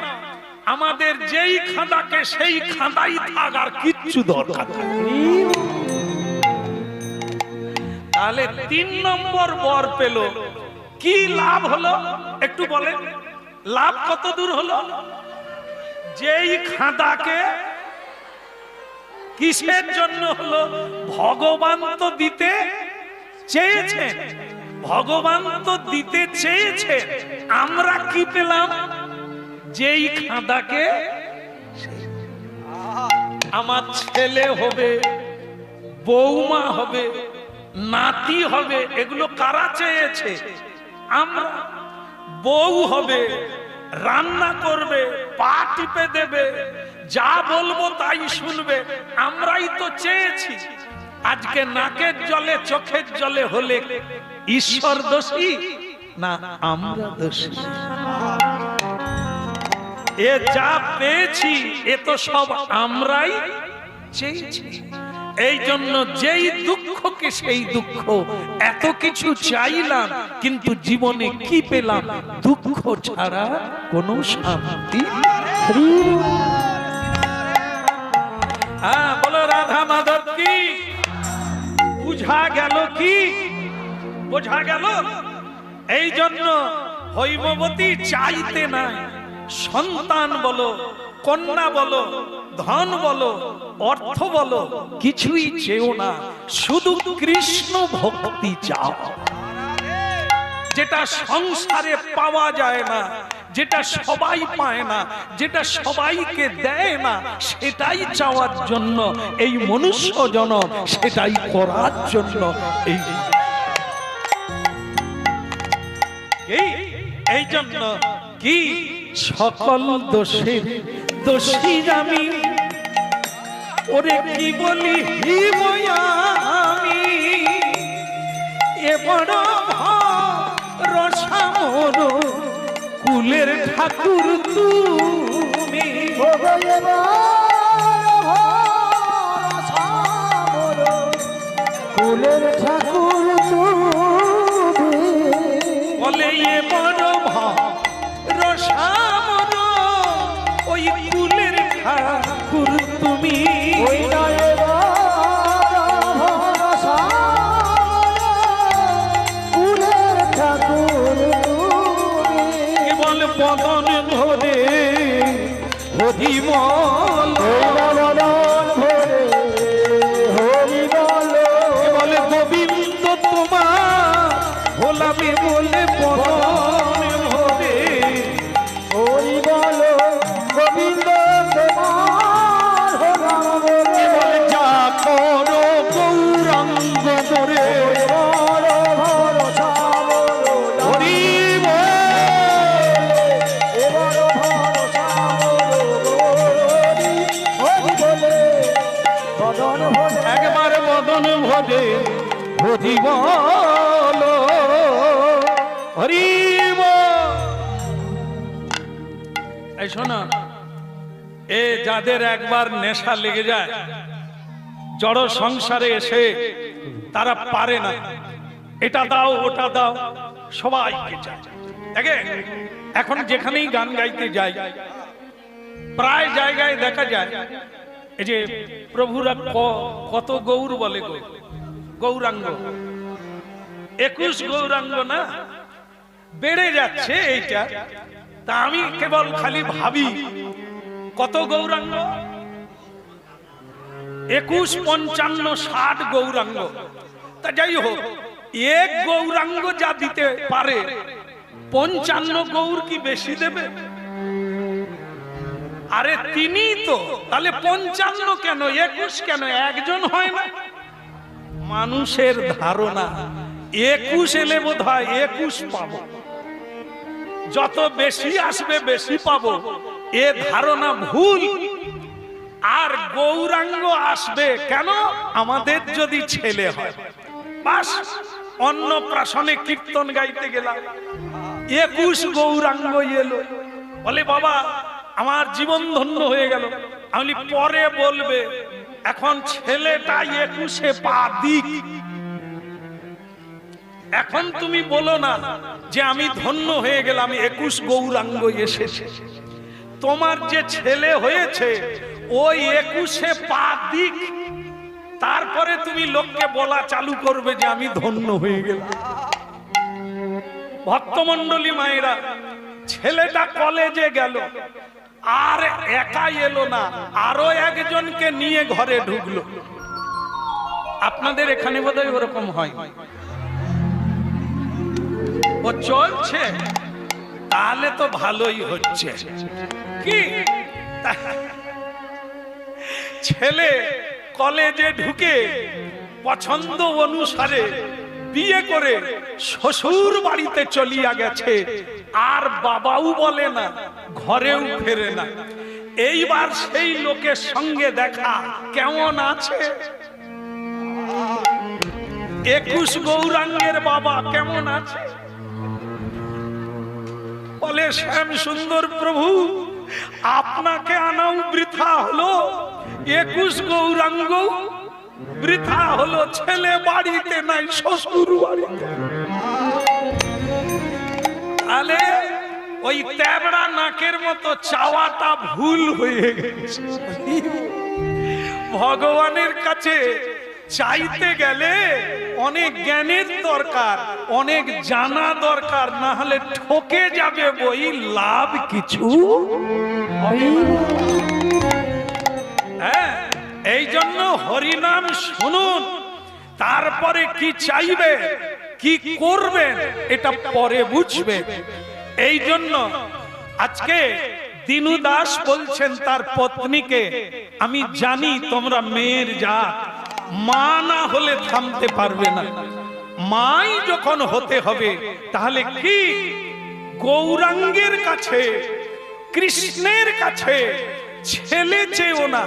A: আমাদের যেই খাঁদাকে সেই খাঁদাই থাক, আর কিচ্ছু দরকার নেই। তাহলে 3 নম্বর বর পেল, কি লাভ হলো একটু বলেন? লাভ কত দূর হলো? যেই খাঁদাকে কিসের জন্য হলো? ভগবান তো দিতে চেয়েছেন, ভগবান তো দিতে চেয়েছে। আমরা কি পেলাম? যেই খাঁদাকে আমার ছেলে হবে, বৌমা হবে, নাতি হবে, এগুলো কারা চেয়েছে? আমরা। বউ হবে, রান্না করবে, পা টিপে দেবে, যা বলবো তাই শুনবে, আমরাই তো চেয়েছি। আজকে নাকের জলে চোখের জলে হলে ঈশ্বর দোষী না আমরা দোষী? এ যা পেয়েছি এ তো সব আমরাই চেয়েছি। এই জন্য যেই দুঃখকে সেই দুঃখ, এত কিছু চাইলাম কিন্তু জীবনে কি পেলাম? দুঃখ ছাড়া কোনো শান্তি। হ্যাঁ, বলো রাধা মাধব কি? বুঝা গেল কি? বোঝা গেল? এই জন্য হৈমবতী চাইতে নাই। সন্তান বলো, কন্যা বলো, ধন বলো, অর্থ বলো, কিছুই চেও না, শুধু কৃষ্ণ ভক্তি চাও। যেটা সংসারে পাওয়া যায় না, যেটা সবাই পায় না, যেটা সবাইকে দেয় না, সেটাই চাওয়ার জন্য এই মনুষ্য জনম, সেটাই করার জন্য এই জন্য কি সকল দোষের দোষী আমি, ওরে কি বলি আমি, এবার রসামর কুলের ঠাকুর তুমি।
B: কুলের ঠাকুর তুমি,
A: বলে এবার রসামর ওই কুলের ঠাকুর তুমি।
B: ওই কুলের ঠাকুর তুমি,
A: কেবল বদন ধরে হরিমল, কেবল গোবিন্দ তোমার ভোলামি বলে বদন ধরে।
B: ওই বলো গোবিন্দ তোমার হলাম বলে,
A: কেবল যা করো গৌরাঙ্গ করে
B: বড় ভরসা বলো
A: হরি
B: এবার ভরসা বলো হরি হরি বলে বদন ভরে।
A: একবার বদন ভরে হরি বল হরি বল। এই শোনো, এ যাদের একবার নেশা লেগে যায়, জড় সংসারে এসে তারা পারে না, এটা দাও ওটা দাও, সবাইকে চায়। দেখে এখন যেখানেই গান গাইতে যাই, প্রায় জায়গায় দেখা যায় এই যে প্রভুরা কত গৌর বলে গো, গৌরাঙ্গ 21 গৌরাঙ্গ না, বেড়ে যাচ্ছে এইটা। তা আমি কেবল খালি ভাবি কত গৌরাঙ্গ, 21, 55, 60 গৌরাঙ্গ। তা যাই হোক, এক গৌরাঙ্গ যা দিতে পারে 55 গৌর কি বেশি দেবে? আরে তিনি তো, তাহলে 55 কেন, 21 কেন, একজন হয় না? মানুষের ধারণা 21 এলে বোধ হয় 21 পাবো, যত বেশি আসবে বেশি পাবো, এ ধারণা ভুল। আর গৌরাঙ্গ আসবে কেন? আমাদের যদি ছেলে হয়, বাস অন্নপ্রাশনে কীর্তন গাইতে গেলাম, 21 গৌরাঙ্গ এলো, বলে বাবা আমার জীবন ধন্য হয়ে গেল। আমি পরে বলবে, এখন ছেলেটা 21-এ পা দিক, এখন তুমি বলো না যে আমি ধন্য হয়ে গেলাম, 21 গৌরাঙ্গ এসেছে। তোমার যে ছেলে হয়েছে ওই 21-এ পা দিক, তারপরে তুমি লোককে বলা চালু করবে যে আমি ধন্য হয়ে গেলাম। ভক্তমণ্ডলী মায়েরা, ছেলেটা কলেজে গেল, আর একা এলো না, আরো একজনকে নিয়ে ঘরে ঢুকলো। আপনাদের এখানে বোধহয় ওরকম হয়, ও চলছে, তাহলে তো ভালোই হচ্ছে। কি ছেলে কলেজে ঢুকে পছন্দ অনুসারে বিয়ে করে শ্বশুর বাড়িতে চলিয়া গেছে, আর বাবাও বলে না, ঘরেও ফেরে না। এইবার সেই লোকের সঙ্গে দেখা, কেমন আছে? 21 গৌরাঙ্গের বাবা কেমন আছে? বলে শ্যাম সুন্দর প্রভু, আপনাকে আনাও বৃথা হলো, 21 গৌরাঙ্গ বৃথা হলো, ছেলে বাড়িতে নাই, শ্বশুর বাড়িতে। তাহলে ওই তেবড়া নাকের মতো চাওয়াটা ভুল হয়ে গেছে। ভগবানের কাছে চাইতে গেলে অনেক জ্ঞানের দরকার, অনেক জানা দরকার, না হলে ঠকে যাবে বই, লাভ কিছু। হ্যাঁ, এই জন্য হরিনাম শুনুন, তারপরে কি চাইবে কি করবেন এটা পরে বুঝবে। এই জন্য আজকে দিনু দাস বলছেন তার পত্নীকে, আমি জানি তোমরা মেয়ের জাত, মা না হলে থামতে পারবে না, মাই যখন হতে হবে তাহলে কি গৌরাঙ্গের কাছে, কৃষ্ণের কাছে ছেলে চেয়েও না,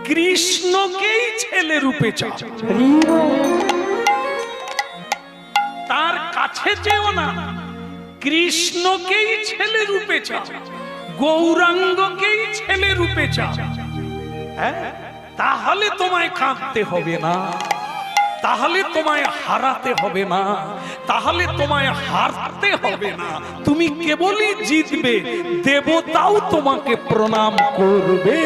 A: কৃষ্ণকেই ছেলে রূপে চাও। তার কাছে চেয়েও না, কৃষ্ণকেই ছেলে রূপে চাও, গৌরাঙ্গকেই ছেলে রূপে চাও। হ্যাঁ, তাহলে তোমায় কাঁদতে হবে না, তাহলে তোমায় হারাতে হবে না, তাহলে তোমায় হারতে হবে না, তুমি কেবলই জিতবে, দেবতাও তোমাকে প্রণাম করবে।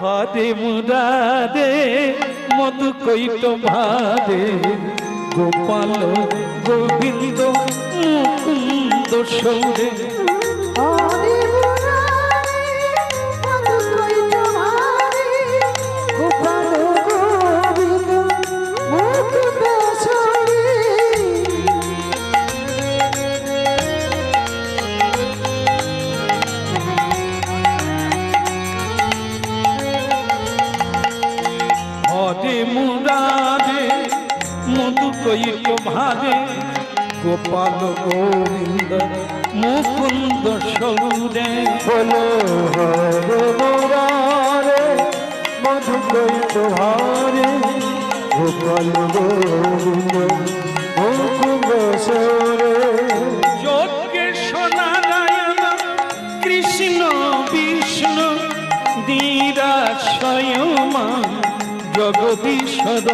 A: হরে মুরারে মধু কৈত ভারে, গোপাল গোবিন্দ মুকুন্দ সৌরে। কৈত ভারে, গোপাল গোবিন্দ মুকুন্দ সৌরে।
B: বলো হরে মুরারে মধু কৈত ভারে, গোপাল গোবিন্দ মুকুন্দ সৌরে।
A: যোগেশ্বর নারায়ণ কৃষ্ণ বিষ্ণু দীরাশয় মা, জগদীশ্বর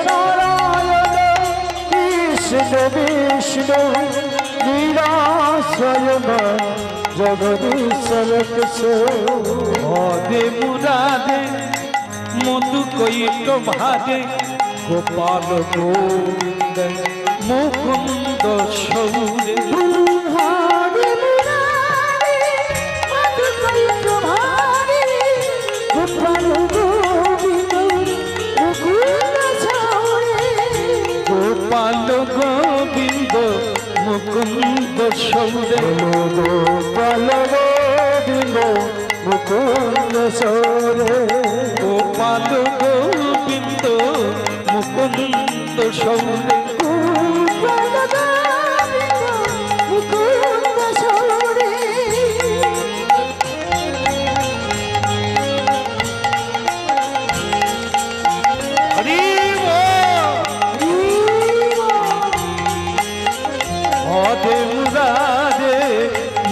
B: নারায়ণ কৃষ্ণ কৃষ্ণ বিষ্ণু নিরাশ্রয় জগদীশ্বর
A: হদে মুরাদে মধু কৈট ভাদে গোপাল গোবিন্দ মুকুন্দ সৌরে
B: হরে মুরারে মধু কৈট ভাদে গোপাল গোবিন্দ মুকুন্দ সৌরে
A: গোপাল গোবিন্দ মুকুন্দ সৌরে
B: গোপাল গোবিন্দ মুকুন্দ সৌরে
A: গোপাল গোবিন্দ মুকুন্দ সৌরে
B: গোপাল গোবিন্দ মুকুন্দ সৌরে
A: হরি হদে মুরাদে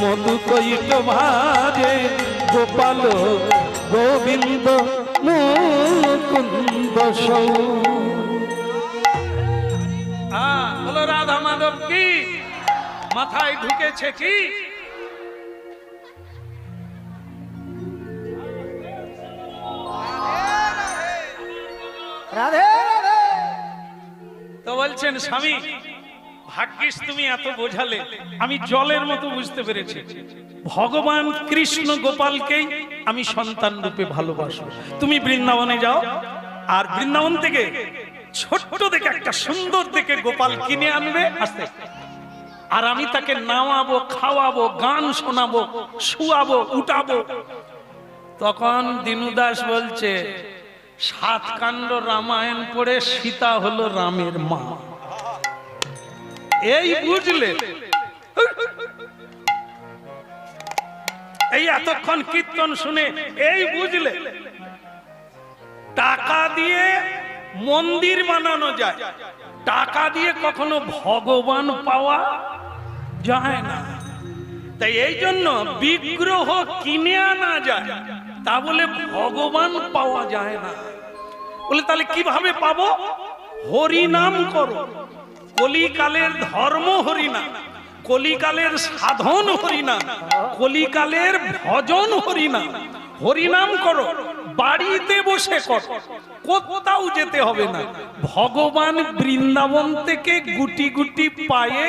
A: মধু কৈট ভাদে গোপাল গোবিন্দ মুকুন্দ বলো রাধা মাধব কি মাথায় ঢুকেছে কি?
B: রাধে রাধে
A: তো বলছেন স্বামী ভাগ্যিস তুমি এত বোঝালে, আমি জলের মতো বুঝতে পেরেছি ভগবান কৃষ্ণ গোপালকেই আমি সন্তান রূপে ভালোবাসি। তুমি বৃন্দাবনে যাও আর বৃন্দাবন থেকে ছোট্ট দেখে একটা সুন্দর দেখে গোপাল কিনে আনবে আস্তে আস্তে, আর আমি তাকে নামাবো, খাওয়াবো, গান শোনাবো, শুয়াবো, উঠাবো। তখন দীনুদাস বলছে 7 কাণ্ড রামায়ণ পড়ে সীতা হলো রামের মা। এই বুঝলে, এই এতক্ষণ কীর্তন শুনে এই বুঝলে টাকা দিয়ে মন্দির বানানো যায়, টাকা দিয়ে কখনো ভগবান পাওয়া যায় না। তাই এই জন্য বিগ্রহ কিনে আনা যায়, তা বলে ভগবান পাওয়া যায় না। বলে তাহলে কিভাবে পাবো? হরিনাম করো। কলিকালের ধর্ম হরিনাম, কলিকালের সাধন হরিনাম, কলিকালের ভজন হরিনাম। হরিনাম করো, বাড়িতে বসে করো, কোথাও যেতে হবে না। ভগবান বৃন্দাবন থেকে গুটি গুটি পায়ে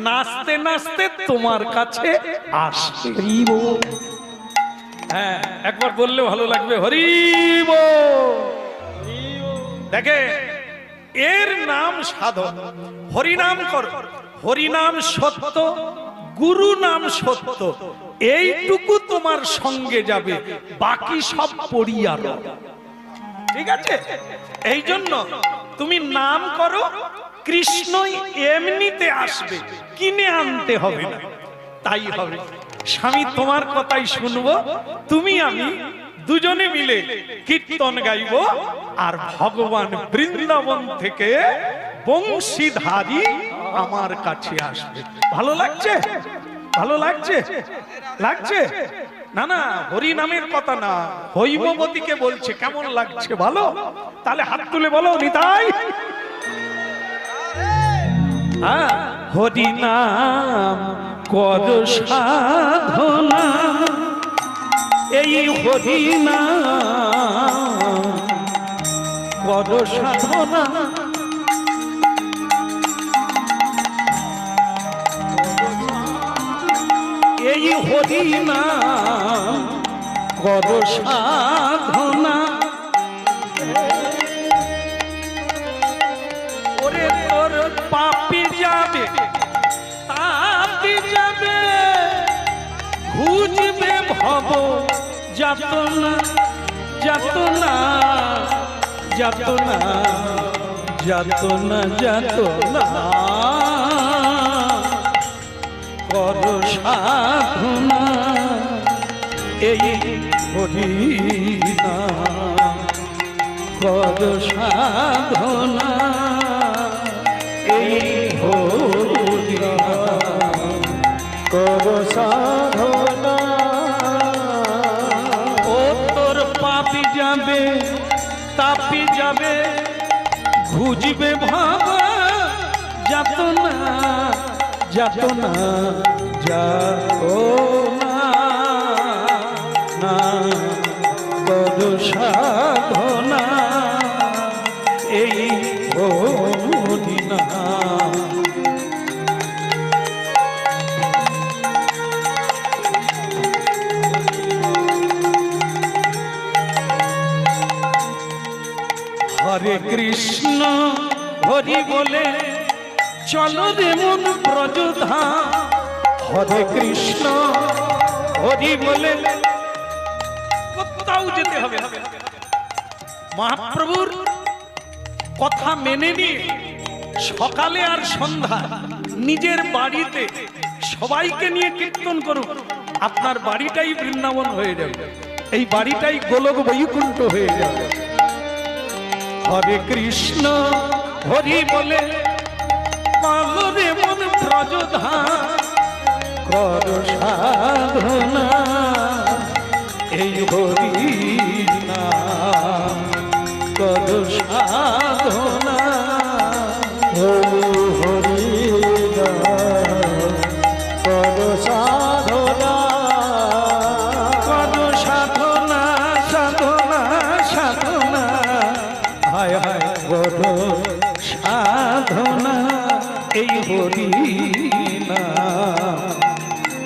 A: নাচতে নাচতে তোমার কাছে আসবে। হ্যাঁ, একবার বললে ভালো লাগবে, হরি বল। দেখে এর নাম সাধন। হরিনাম করো, হরিনাম সত্য, গুরু নাম সত্য, এইটুকু তোমার সঙ্গে যাবে, বাকি সব পড়িয়ার। ঠিক আছে? এই জন্য তুমি নাম করো, কৃষ্ণই এমনিতে আসবে, কিনে আনতে হবে না। তাই হবে। স্বামী তোমার কথাই শুনবো, তুমি আমি দুজনে মিলে কীর্তন গাইব, আর ভগবান বৃন্দাবন থেকে বংশীধারী আমার কাছে আসবে। ভালো লাগছে? ভালো লাগছে? লাগছে না? না, হরি নামের কথা না, হৈমবতীকে বলছে কেমন লাগছে। ভালো? তাহলে হাত তুলে বলো নিতাই। হরি নাম কর সাধনা, এই হরি নাম কর সাধনা, এই হরি নাম কর সাধনা। ওরে তোর পাপি যাবে, তাপি যাবে, খুঁজবে ভব যাতনা, যাতনা, যাতনা, যাতনা, যাতনা। কর সাধনা, এই হরি নাম কর সাধনা, এই হরি নাম
B: কর সাধনা।
A: ও তোর পাপি যাবে, তাপি যাবে, খুঁজবে ভাব যাতনা, যাতনা যাও না করো সাধনা এই হরিনা। হরে কৃষ্ণ হরি বলে চলো রে মন ব্রজধা। হরে কৃষ্ণ হরি বলে কোথাও যেতে হবে। মহাপ্রভুর কথা মেনে নিয়ে সকালে আর সন্ধ্যা নিজের বাড়িতে সবাইকে নিয়ে কীর্তন করুন, আপনার বাড়িটাই বৃন্দাবন হয়ে যাবে, এই বাড়িটাই গোলক বৈকুণ্ঠ হয়ে যাবে। হরে কৃষ্ণ হরি বলে পালরে মন ব্রজধা কর সাধনা এই হরি নাম কর সাধনা
B: হরি নাম কর সাধনা
A: কর সাধনা সাধনা সাধনা হায় হায় কর সাধনা এই হরি নাম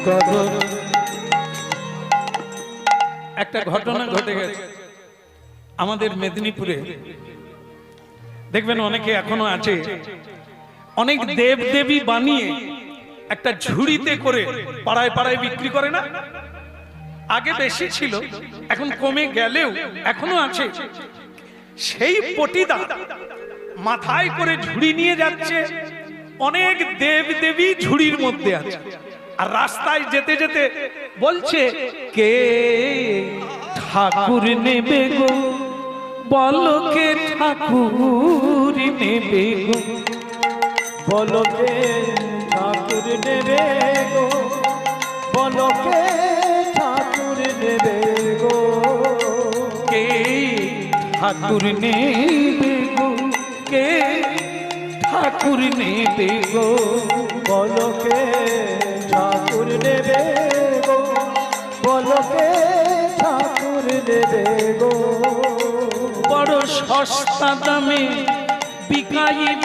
A: কর। একটা ঘটনা ঘটে গেছে আমাদের মেদিনীপুরে, দেখবেন অনেকে এখনো আছে, অনেক দেব দেবী বানিয়ে একটা ঝুড়িতে করে পাড়ায় পাড়ায় বিক্রি করে না। আগে বেশি ছিল, এখন কমে গেলেও এখনো আছে। সেই পটিদা মাথায় করে ঝুড়ি নিয়ে যাচ্ছে, অনেক দেব দেবী ঝুড়ির মধ্যে আছে, আর রাস্তায় যেতে যেতে বলছে কে ঠাকুর নেবে গো, বলো কে ঠাকুর নেবে গো,
B: বলো কে ঠাকুর নেবে গো, বলো কে ঠাকুর নেবে গো,
A: কে ঠাকুর নেবে গো, কে ঠাকুর নেবে গো,
B: বলো কে ঠাকুর নেবে গো, বলো কে ঠাকুর নেবে গো,
A: বড় সস্তা দামে বিকাইব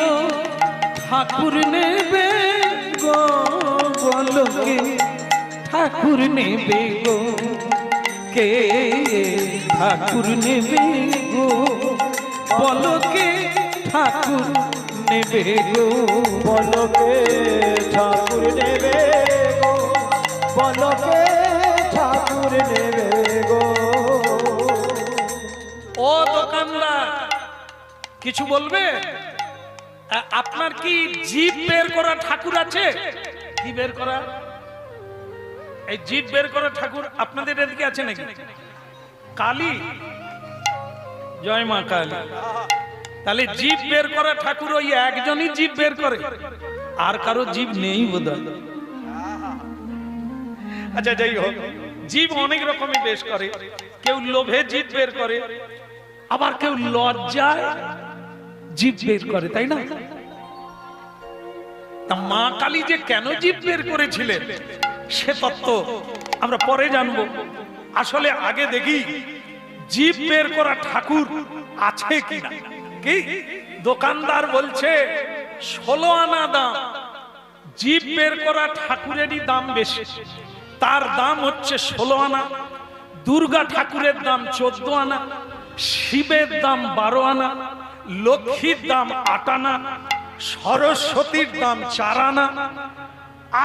A: ঠাকুর নেবে গো, বলো কে ঠাকুর নেবে গো, কে ঠাকুর নেবে গো, বলো কে ঠাকুর নেবে গো,
B: বলো কে ঠাকুর নেবে গো, বলো কে ঠাকুর নেবে গো।
A: ও দোকানদার কিছু বলবে? আপনার কি জিভ বের করা ঠাকুর আছে? কি বের করা? এই জিভ বের করা ঠাকুর আপনাদের এদিকে আছে নাকি? কালী, জয় মা কালী। তাহলে জিভ বের করা ঠাকুর ওই একজনই জিভ বের করে, আর কারো জিভ নেই বোধহয়। আচ্ছা যাই হোক, জিভ অনেক রকমের বেশ করে, কেউ লোভে জিভ বের করে, আবার কেউ লজ্জায় জিভ বের করে, তাই না? তা মা কালী যে কেন জিভ বের করেছিলেন সে তত্ত্ব আমরা পরে জানবো। আসলে আগে দেখি জিভ বের করা ঠাকুর আছে কিনা। কি দোকানদার বলছে 16 আনা দাম, জিভ বের করা ঠাকুরেরই দাম বেশি, তার দাম হচ্ছে 16 আনা। দুর্গা ঠাকুরের দাম 14 আনা, শিবের দাম 12 আনা, লক্ষ্মীর দাম 8 আনা, সরস্বতীর দাম 4 আনা।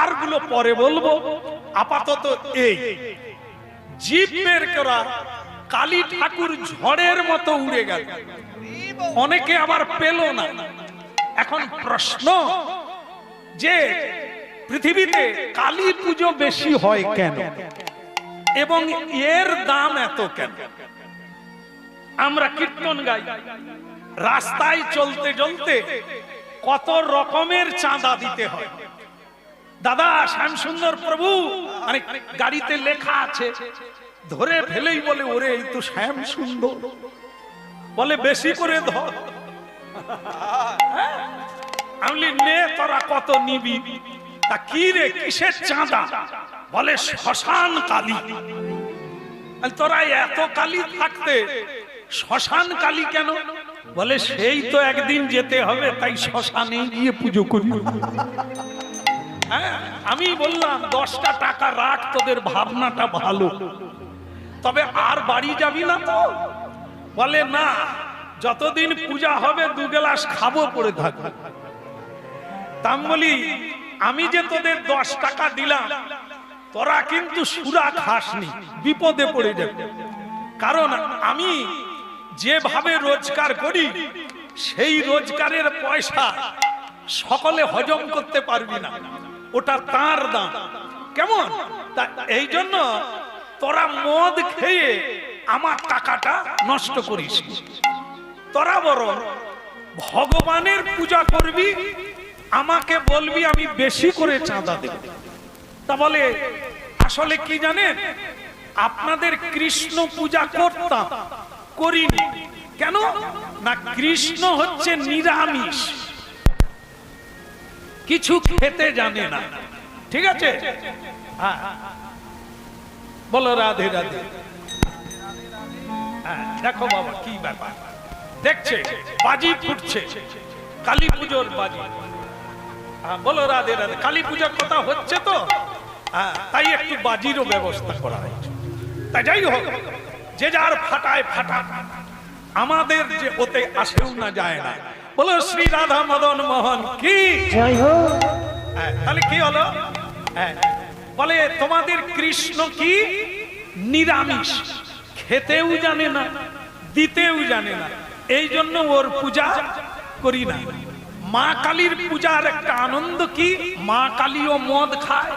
A: আরগুলো পরে বলবো, আপাতত এই জিভ বের করা কালী ঠাকুর ঝড়ের মতো উড়ে গেল, অনেকে আবার পেল না। এখন প্রশ্ন যে পৃথিবীতে কালী পুজো বেশি হয় কেন এবং এর দাম এত কেন? আমরা কীর্তন গাই, রাস্তায় চলতে চলতে কত রকমের চাঁদা দিতে হয়। দাদা শ্যামসুন্দর প্রভু, মানে গাড়িতে লেখা আছে, ধরে ফেলেই বলে ওরে এই তো শ্যামসুন্দর, বলে বেশি করে ধর। আমি নে তোরা কত নিবি? তা কি রে কিসের চাঁদা? বলে শ্মশান কালী। তোরা এত কালী থাকতে শ্মশান কালী কেন? বলে সেই তো একদিন যেতে হবে, তাই শ্মশানে গিয়ে পুজো করি। হ্যাঁ, আমি বললাম 10টা টাকা রাখ, তোদের ভাবনাটা ভালো, তবে আর বাড়ি যাবি না তো? বলে না, যতদিন পূজা হবে 2 গ্লাস খাবো, পড়ে থাকবে। তাম বলি আমি যে তোদের 10 টাকা দিলাম, তোরা কিন্তু সুরা খাসনি, বিপদে পড়ে যাবে। কারণ আমি যেভাবে রোজগার করি সেই রোজগারের পয়সা সকলে হজম করতে পারবি না, ওটা তার দাম। কেমন? তা এই জন্য তোরা মদ খেয়ে আমার টাকাটা নষ্ট করিস। তোরা বরং ভগবানের পূজা করবি, আমাকে বলবি আমি বেশি করে চাঁদা দেব। তা বলে আসলে কি জানেন, আপনাদের কৃষ্ণ পূজা করতাম, করিনি। কেন না? কৃষ্ণ হচ্ছে নিরামিষ, কিছু খেতে জানে না। ঠিক আছে? হ্যাঁ, বলো রাধে রাধে। হ্যাঁ, দেখো বাবা কি ব্যাপার, দেখছে বাজি ফুটছে, কালী পুজোর বাজি। হ্যাঁ, বলো রাধে রাধে। কালী পূজার কথা হচ্ছে তো, হ্যাঁ, তাই একটু বাজিরও ব্যবস্থা করা হয়েছে। তাই যাই হোক, যে যার ফাটায় ফাটা, আমাদের যে ওতে আসেও না যায় না। বলো শ্রী রাধা মদন মোহন কি
B: জয় হোক।
A: তাহলে কি হলো? বলে তোমাদের কৃষ্ণ কি নিরামিষ, খেতেও জানে না, দিতেও জানে না, এই জন্য ওর পূজা করি না। মা কালীর পূজার একটা আনন্দ কি, মা কালীও মদ খায়।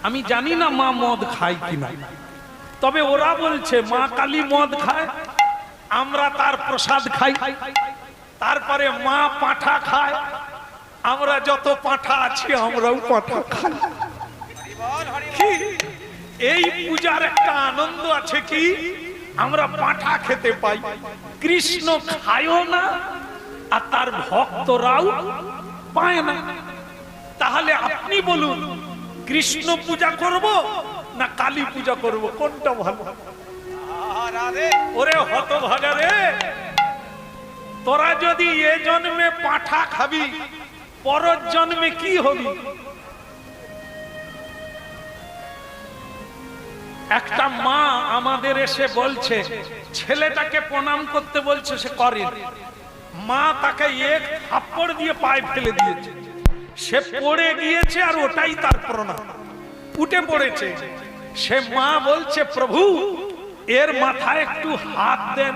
A: আমি জানি না মা মদ খায় কিনা, তবে ওরা বলছে মা কালী মদ খায়, আমরা তার প্রসাদ খাই। তারপরে মা পাঁঠা খায়, আমরা যত পাঁঠা আছি আমরাও পাঁঠা খাই। কি এই পূজার একটা আনন্দ আছে কি, আমরা পাঁঠা খেতে পাই। কৃষ্ণ খায়ও না আর তার ভক্তরাও পায় না। তাহলে আপনি বলুন, কৃষ্ণ পূজা করব না কালী পূজা করব, কোনটা ভালো? ওরে হতভাগা রে, তোরা যদি এ জন্মে পাঁঠা খাবি, পরের জন্মে কি হবি? একটা মা আমাদের এসে বলছে, ছেলেটাকে প্রণাম করতে বলছে, সে করে। মা তাকে এক থাপ্পড় দিয়ে পায়ে ফেলে দিয়েছে, সে পড়ে গিয়েছে আর ওটাই তার প্রণাম, উঠে পড়েছে। সে মা বলছে, প্রভু এর মাথায় একটু হাত দেন,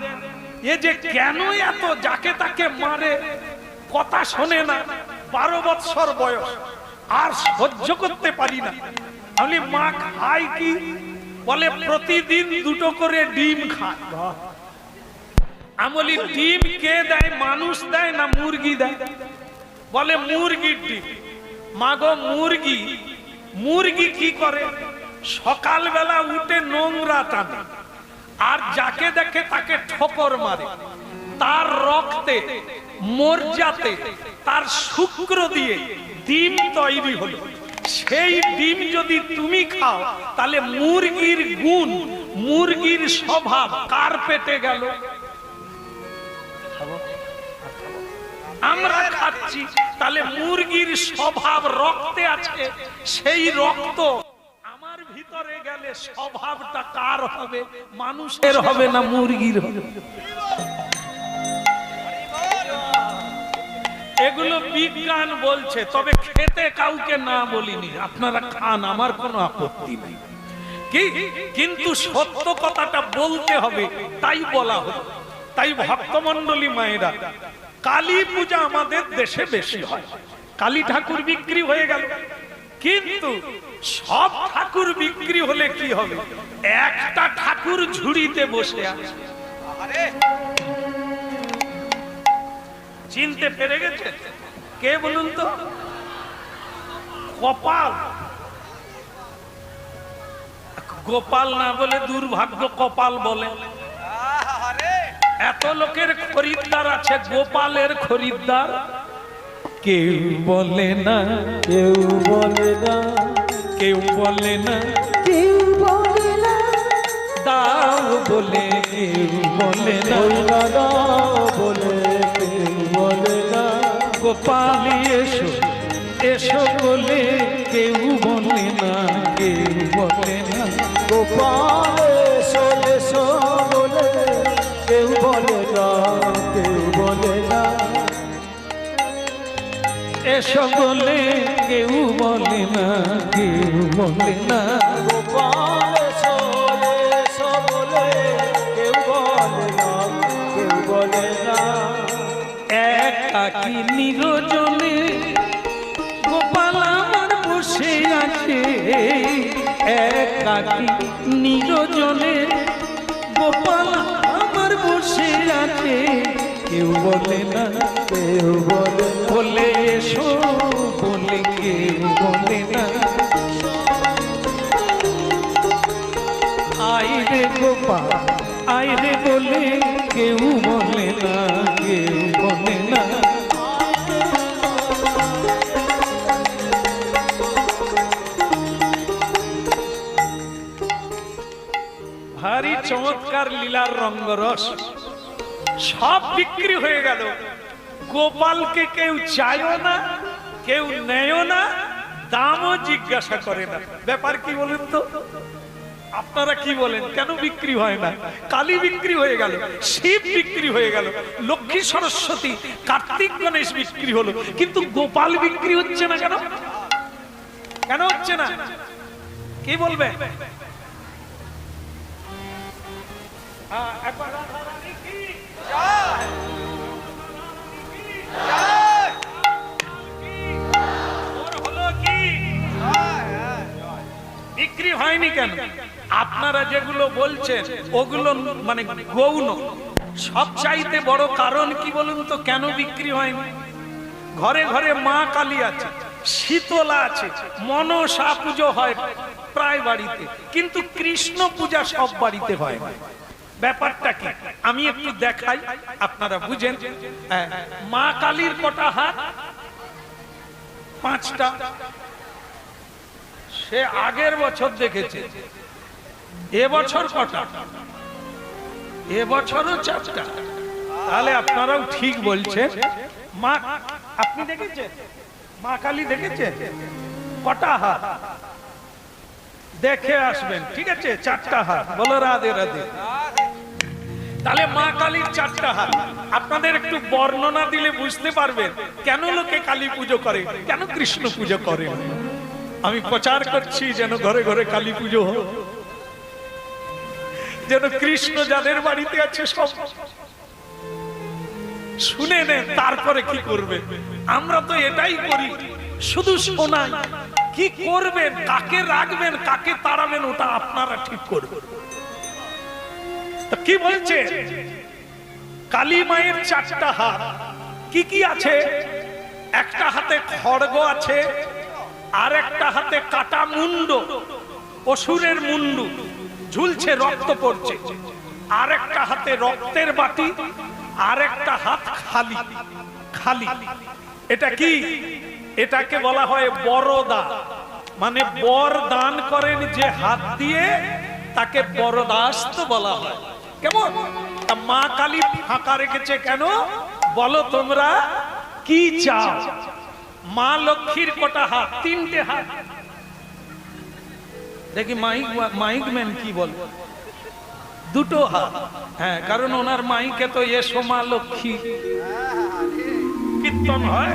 A: এ যে কেন এত যাকে তাকে মারে, কথা শোনে না, 12 বৎসর বয়স, আর সহ্য করতে পারি না। আমি মা খাই কি? বলে প্রতিদিন 2টো করে ডিম খায়। আমলি ডিম কে দেয়, মানুষ দেয় না মুরগি দেয়? বলে মুরগির ডিম। মাগো মুরগি, মুরগি কি করে? সকালবেলা উঠে নোংরা টানে, আর যাকে দেখে তাকে ঠোকর মারে, তার রক্তে মরজাতে তার শুক্র দিয়ে ডিম তৈরি হলো। সেই ডিম যদি তুমি খাও, তাহলে মুরগির গুণ, মুরগির স্বভাব কার পেটে গেল? আমরা খাচ্ছি, তাহলে মুরগির স্বভাব রক্তে আছে, সেই রক্ত আমার ভিতরে গেলে স্বভাবটা কার হবে? মানুষের হবে না মুরগির হবে? এগুলো বিজ্ঞান বলছে, তবে খেতে কাউকে না বলিনি, আপনারা খান, আমার কোনো আপত্তি নেই। কি কিন্তু সত্য কথাটা বলতে হবে, তাই বলা হলো। তাই ভক্তমণ্ডলী মায়েরা, কালী পূজা আমাদের দেশে বেশি হয়। কালী ঠাকুর বিক্রি হয়ে গেল, কিন্তু সব ঠাকুর বিক্রি হলে কি হবে? একটা ঠাকুর ঝুড়িতে বসে আছে। চিনতে পেরে গেছে কে বলুন তো? কপাল। গোপাল না বলে দুর্ভাগ্য কপাল বলে। এত লোকের খরিদ্দার আছে, গোপালের খরিদ্দার কেউ বলে না,
B: কেউ বলে না,
A: কেউ বলে না,
B: কেউ বলে না,
A: দাও বলে কেউ বলে না,
B: ওই দাদা বলে কেউ বলে না,
A: গোপালি এসো এসো বলে কেউ বলে না, কেউ বলে না,
B: গোপাল এসো এসো বলে কেউ বলে না, কেউ বলে না,
A: এসো বলে কেউ বলে না, কেউ বলে না,
B: গোপাল এসো এসো বলে কেউ বলে না, কেউ বলে না,
A: একাকী নিরজনে গোপাল আমার বসে আছে, একাকী নিরজনে গোপাল আমার বসে আছে, কেউ বলে না,
B: কেউ বলে না,
A: বলে এসো বলে কেউ বলে না, আইরে গোপাল আইরে বলে কেউ বলে না, কেউ বলে না, ভারী চমৎকার লীলার রঙ্গরস, সব বিক্রি হয়ে গেল, গোপালকে কেউ চায়ও না, কেউ নেয়ও না, দামও জিজ্ঞাসা করে না। ব্যাপার কি বলেন তো? আপনারা কি বলেন, কেন বিক্রি হয় না? কালী বিক্রি হয়ে গেল, শিব বিক্রি হয়ে গেল, লক্ষ্মী সরস্বতী কার্তিক গণেশ বিক্রি হলো, কিন্তু গোপাল বিক্রি হচ্ছে না কেন? কেন হচ্ছে না? কি বলবে? একবার রাধা রানী কি জয়, জয়, ওর হলো কি বিক্রি হয়নি কেন? আপনারা যেগুলো বলছেন ওগুলো মানে গৌণ, সব চাইতে বড় কারণ কি বলুন তো কেন বিক্রি হয়নি? ঘরে ঘরে মা কালী আছে, শীতলা আছে, মনসা পুজো হয় প্রায় বাড়িতে, কিন্তু কৃষ্ণ পূজা সব বাড়িতে হয় না। ব্যাপারটা কি আমি একটু দেখাই, আপনারা বুঝেন। মা কালীর কটা হাত? 5টা। সে আগের বছর দেখেছে, এবছর কটা? এবছরও 4টা। তাহলে আপনারাও ঠিক বলছেন। মা আপনি দেখেছেন? মা কালী দেখেছেন কটা হাত? দেখে আসবেন, ঠিক আছে? 4টা হাত। বলো রাধে রাধে। তাহলে মা কালীর 4টা হাত। আপনাদের একটু বর্ণনা দিলে বুঝতে পারবেন কেন লোকে কালী পুজো করে, কেন কৃষ্ণ পুজো করে। আমি প্রচার করছি যেন ঘরে ঘরে কালী পুজো হোক, যেন কৃষ্ণ যাদের বাড়িতে আছে সব শুনে নেন, তারপরে কি করবে। আমরা তো এটাই করি, শুধু শোনাই। কি করবেন, কাকে রাখবেন, কাকে তাড়াবেন, ওটা আপনারা ঠিক করবেন। কি বলছে? কালী মায়ের 4টা হাত। কি কি আছে? একটা হাতে খড়গ আছে, আর একটা হাতে কাটা মুন্ড, অসুরের মুন্ডু ঝুলছে, রক্ত পড়ছে, আর একটা হাতে রক্তের বাটি, আর একটা হাত খালি খালি। এটা কি? এটাকে বলা হয় বরদা, মানে বর দান করেন যে হাত দিয়ে, তাকে বরদাস্ত বলা হয়। কেমন? মা কালী ফাঁকা রেখেছে কেন বলো তোমরা? কি চাও? মা লক্ষ্মীর কটা হাত? 3টে হাত। দেখি মাইক ম্যান কি বল? 2টো হাত। হ্যাঁ, কারণ ওনার মাইকে তো এসো মা লক্ষ্মী কীর্তন হয়,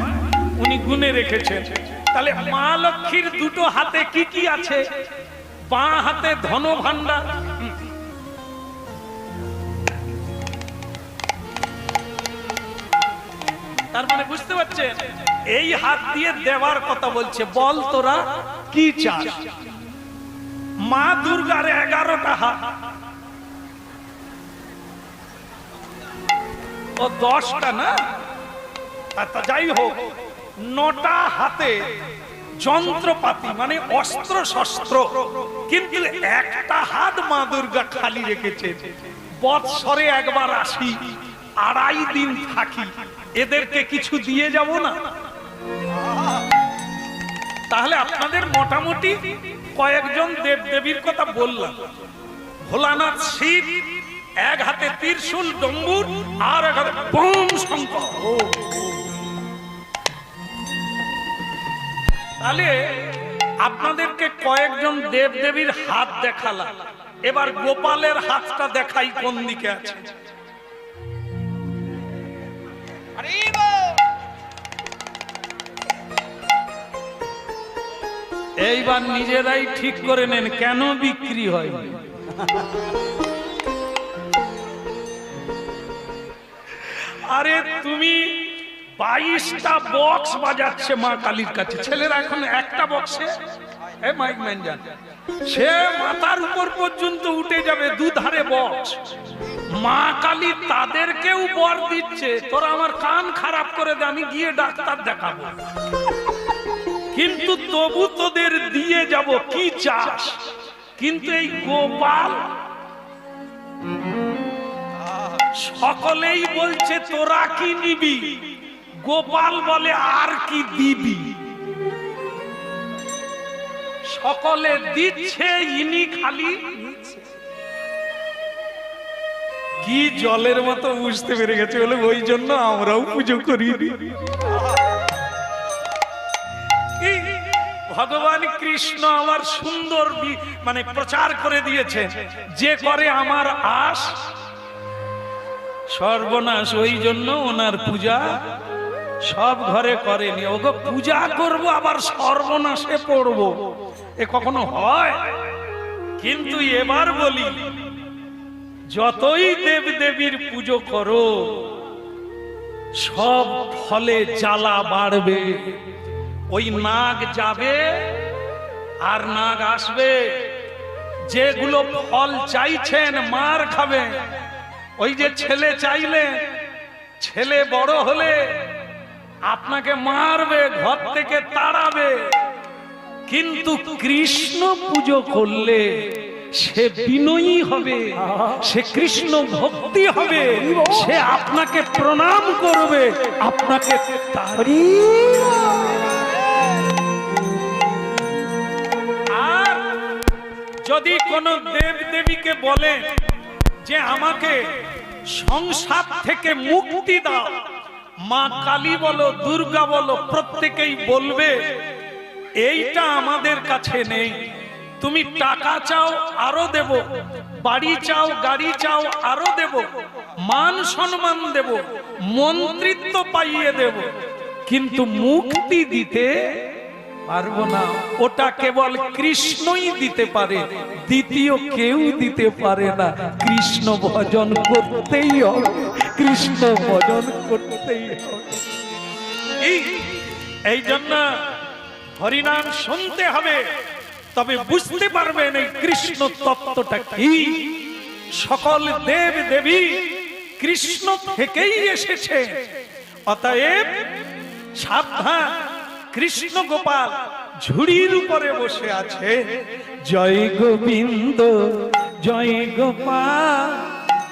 A: উনি গুনে রেখেছেন। তাহলে মা লক্ষ্মীর 2টো হাতে কি কি আছে? বাঁ হাতে ধন ভাণ্ডার, তার মানে বুঝতে পারছেন এই হাত দিয়ে দেওয়ার কথা বলছে। বল তোরা কি চাস? মা দুর্গার 11টা হাত, ও 10টা না, যাই হোক 9টা হাতে যন্ত্রপাতি মানে অস্ত্র শস্ত্র, কিন্তু একটা হাত মা দুর্গা খালি রেখেছে। বৎসরে একবার আসি, 2.5 দিন থাকি, এদেরকে কিছু দিয়ে যাব না? তাহলে আপনাদের মোটামুটি কয়েকজন দেব দেবীর কথা বললাম। ভোলানাথ শিব, এক হাতে ত্রিশূল ডম্বুর আর এক হাতে বম শঙ্কর। তাহলে আপনাদেরকে কয়েকজন দেব দেবীর হাত দেখালাম, এবার গোপালের হাতটা দেখাই কোন দিকে আছে। এইবার নিজেরাই ঠিক করে নেন কেন বিক্রি হয়। আরে তুমি 22টা বক্স বাজাচ্ছে মা কালীর কাছে, ছেলেরা এখন একটা বক্সে মাইক ম্যান যান, সে মাথার উপর পর্যন্ত উঠে যাবে, দুধারে বক্স। মা কালী তাদেরকেও বর দিচ্ছে, তোরা আমার কান খারাপ করে দে, আমি গিয়ে ডাক্তার দেখাবো, কিন্তু তবু তোদের দিয়ে যাব, কি চাস। কিন্তু এই গোপাল সকলেই বলছে তোরা কি নিবি, গোপাল বলে আর কি দিবি। সকলে দিচ্ছে, ইনি খালি কি জলের মতো বুঝতে পেরে গেছে, বলে ওই জন্য আমরাও পুজো করি। ভগবান কৃষ্ণ আমার সুন্দর মানে প্রচার করে দিয়েছে, যে করে আমার আশ সর্বনাশ, ওই জন্য ওনার পূজা সব ঘরে করেনি। ওগো পূজা করব আবার সর্বনাশে পড়ব, এ কখনো হয়? কিন্তু এবার বলি, যতই দেব দেবীর পুজো করো সব ফলে জ্বালা বাড়বে। ওই নাগ যাবে আর নাগ আসবে, যেগুলো ফল চাইছেন মার খাবে। ওই যে ছেলে চাইলে, ছেলে বড় হলে আপনাকে মারবে, ঘর থেকে তাড়াবে, কিন্তু কৃষ্ণ পুজো করলে সে বিনয়ী হবে, সে কৃষ্ণ ভক্তি হবে, সে আপনাকে প্রণাম করবে, আপনাকে আর যদি কোন দেব দেবীকে বলে যে আমাকে সংসার থেকে মুক্তি দাও, মা কালী বলো, দুর্গা বলো, প্রত্যেকেই বলবে এইটা আমাদের কাছে নেই। তুমি টাকা চাও আরো দেব, বাড়ি চাও গাড়ি চাও আরো দেব, মান সম্মান দেব, মন্ত্রিত্ব পাইয়ে দেব, কিন্তু মুক্তি দিতে পারবো না। ওটা কেবল কৃষ্ণই দিতে পারে, দ্বিতীয় কেউ দিতে পারে না। কৃষ্ণ ভজন করতেই হবে, কৃষ্ণ ভজন করতেই হবে। এই জন্য হরিনাম শুনতে হবে, তবে বুঝতে পারবেন এই কৃষ্ণ তত্ত্বটা কি। সকল দেব দেবী কৃষ্ণ থেকেই এসেছে, অতএব সাবধান। কৃষ্ণ গোপাল ঝুড়ির উপরে বসে আছে, জয় গোবিন্দ জয় গোপাল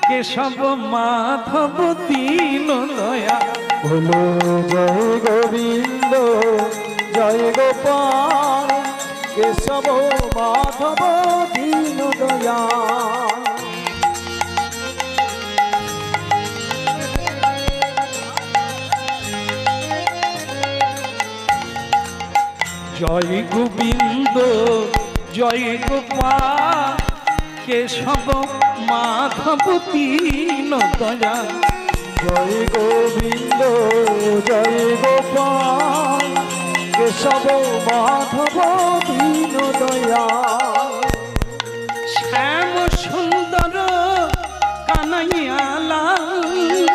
A: কেশব মাধব দীন দয়া।
B: বলো জয় গোবিন্দ জয় গোপাল কেশব মাধব দীন দয়াল।
A: জয় গোবিন্দ জয় গোপাল কেশব মাধব দীন দয়া।
B: জয় গোবিন্দ জয় গোপাল কেশব মাধব দীন দয়াল।
A: শ্যাম সুন্দর কানাইয়া লাল,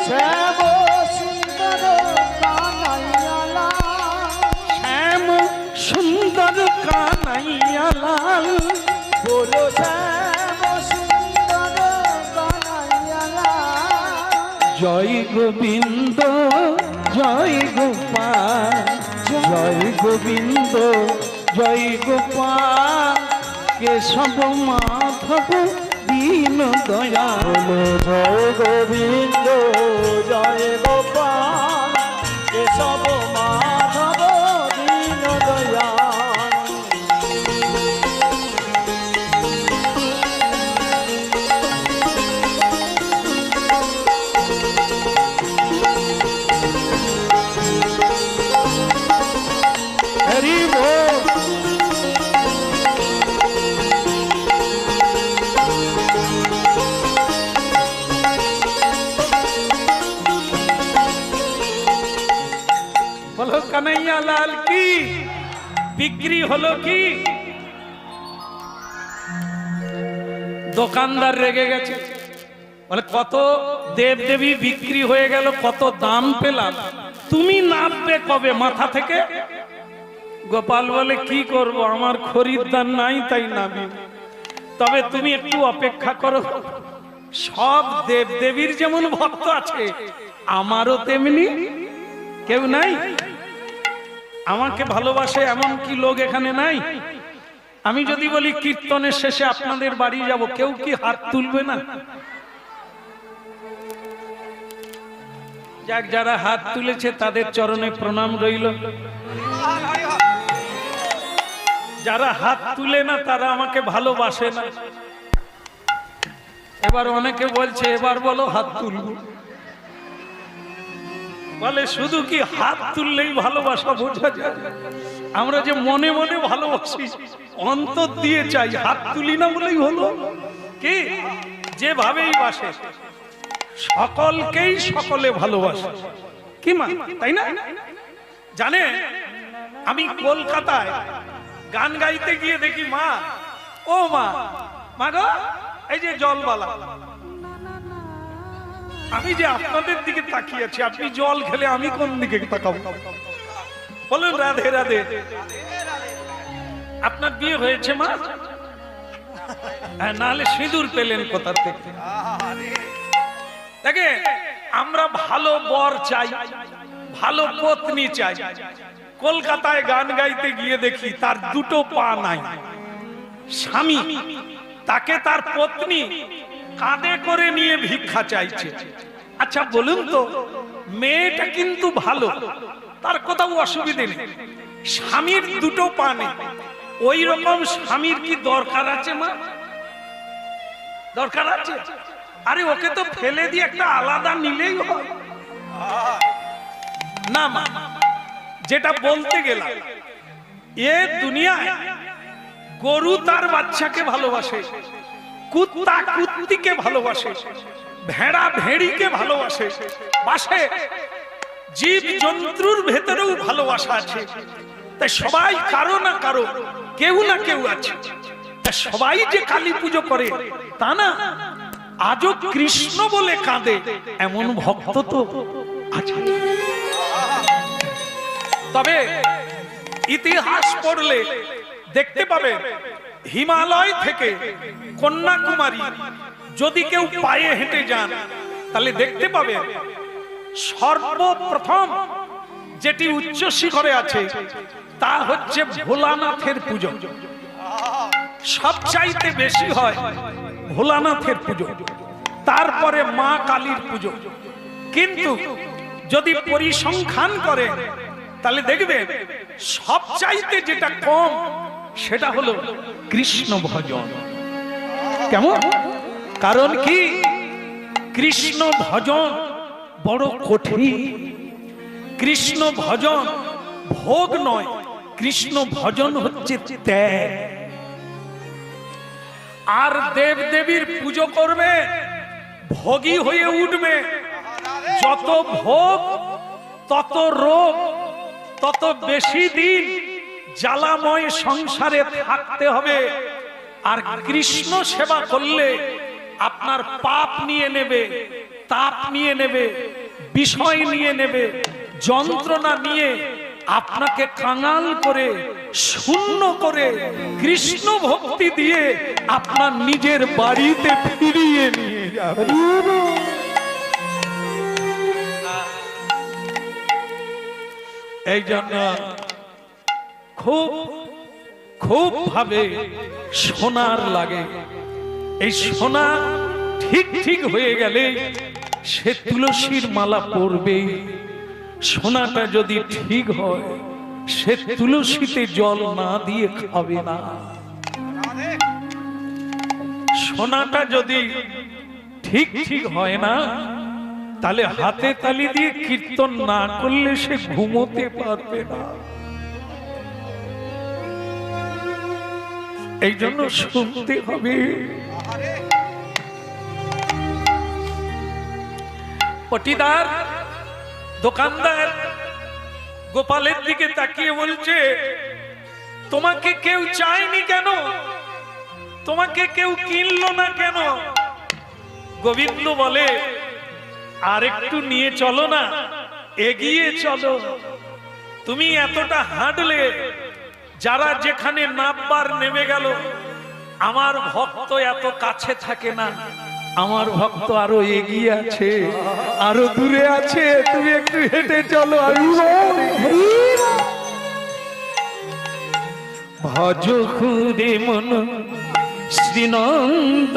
B: শ্যাম সুন্দর কানাইয়া লাল,
A: শ্যাম সুন্দর কানাইয়া লাল।
B: বলো শ্যাম সুন্দর কানাইয়া লাল।
A: জয় গোবিন্দ জয় গোপাল, জয় গোবিন্দ জয় গোপাল কেশব মাধব দীন দয়া।
B: বলো জয় গোবিন্দ জয় গোপাল কেশব মাধব দীন দয়াল।
A: কানাইয়ালাল কি বিক্রি হলো কি? দোকানদার রেগে গেছে, বলে কত দেবদেবী বিক্রি হয়ে গেল, কত দাম পেলাম, তুমি নামবে কবে মাথা থেকে? গোপাল বলে কি করব, আমার খরিদ্দার নাই তাই নামি। তবে তুমি একটু অপেক্ষা করো, সব দেবদেবীর যেমন ভক্ত আছে আমারও তেমনি কেউ নাই, আমাকে ভালোবাসে এমন কি লোক এখানে নাই? আমি যদি বলি কীর্তনের শেষে আপনাদের বাড়ি যাব, কেউ কি হাত তুলবে না? যাক, যারা হাত তুলেছে তাদের চরণে প্রণাম রইল। যারা হাত তুলে না তারা আমাকে ভালোবাসে না। এবার অনেকে বলছে এবার বলো হাত তুলবো, বলে শুধু কি হাত তুললেই ভালোবাসা বোঝা যায়? আমরা যে মনে মনে ভালোবাসি, অন্তর দিয়ে চাই, হাত তুলি না বলেই হলো কি? যেভাবেই বাসে সকলকেই সকলে ভালোবাসে কি মা, তাই না? জানে, আমি কলকাতায় গান গাইতে গিয়ে দেখি মা, ও মা, মা গো এই যে জলবালা, আমি যে আপনাদের দিকে তাকিয়ে আছি, আপনি জল খেলে আমি কোন দিকে তাকাবো? বলুন রাধে রাধে। আপনার বিয়ে হয়েছে মা? নাহলে সিঁদুর পেলেন কোথা থেকে? দেখে, আমরা ভালো বর চাই, ভালো পত্নী চাই। কলকাতায় গান গাইতে গিয়ে দেখি তার দুটো পা নাই, স্বামী তাকে তার পত্নী কাঁধে করে নিয়ে ভিক্ষা চাইছে। আচ্ছা বলুন তো, মেয়েটা কিন্তু ভালো, তার কোথাও অসুবিধে নেই, স্বামীর দুটো পা নেই, ওই রকম স্বামীর কি দরকার আছে মা? দরকার আছে? আরে ওকে তো ফেলে দিয়ে একটা আলাদা নিলেই হয় না মা। যেটা বলতে গেলাম, এ দুনিয়ায় গরু তার বাচ্চাকে ভালোবাসে, কুত্তা কুত্তিকে ভালোবাসে, ভেড়া ভেড়িকে ভালোবাসে, বাসে জীব জন্তুর ভেতরেও ভালোবাসা আছে। তাই সবাই কারো না কারো, কেউ না কেউ আছে। সবাই যে কালী পুজো করে তা না, আজও কৃষ্ণ বলে কাঁদে এমন ভক্ত তো আছে। তবে ইতিহাস পড়লে দেখতে পাবে, হিমালয় থেকে কন্যাকুমারী যদি কেউ পায়ে হেঁটে যান, তাহলে দেখতে পাবে সর্বপ্রথম যেটি উচ্চ শিখরে আছে তা হচ্ছে ভোলানাথের পুজো। সবচাইতে বেশি হয় ভোলানাথের পুজো, তারপরে মা কালীর পুজো। কিন্তু যদি পরিসংখ্যান করে তাহলে দেখবে সবচাইতে যেটা কম সেটা হলো কৃষ্ণ ভজন। কেমন? কারণ কি? কৃষ্ণ ভজন বড় কঠিন। কৃষ্ণ ভজন ভোগ নয়, কৃষ্ণ ভজন হচ্ছে ত্যাগ। আর দেব দেবীর পুজো করবে, ভোগী হয়ে উঠবে, যত ভোগ তত রোগ, তত বেশি দিন জ্বালাময় সংসারে থাকতে হবে। আর কৃষ্ণ সেবা করলে আপনার পাপ নিয়ে নেবে, তাপ নিয়ে নেবে, বিষয় নিয়ে নেবে, যন্ত্রণা নিয়ে আপনাকে কাঙাল করে, শূন্য করে, কৃষ্ণ ভক্তি দিয়ে আপনার নিজের বাড়িতে ফিরিয়ে নিয়ে যাবে। এই জন্য খুব খুব ভাবে সোনার লাগে। এই সোনা ঠিক ঠিক হয়ে গেলে সে তুলসীর মালা পরবে। সোনাটা যদি ঠিক হয়, সে তুলসীতে জল না দিয়ে খাবে না। সোনাটা যদি ঠিক ঠিক হয় না, তাহলে হাতে তালি দিয়ে কীর্তন না করলে সে ঘুমোতে পারবে না। এই জন্য শুনতে হবে। পটিদার, দোকানদার গোপালের দিকে তাকিয়ে বলছে, তোমাকে কেউ চায়নি কেন? তোমাকে কেউ কিনলো না কেন? গোবিন্দ বলে, আর একটু নিয়ে চলো না, এগিয়ে চলো। তুমি এতটা হাঁটলে, যারা যেখানে নামবার নেমে গেল। আমার ভক্ত এত কাছে থাকে না, আমার ভক্ত আরো এগিয়ে আছে, আরো দূরে আছে। তুমি একটু হেঁটে চলো। ভজ খুদে মন শ্রীনন্দ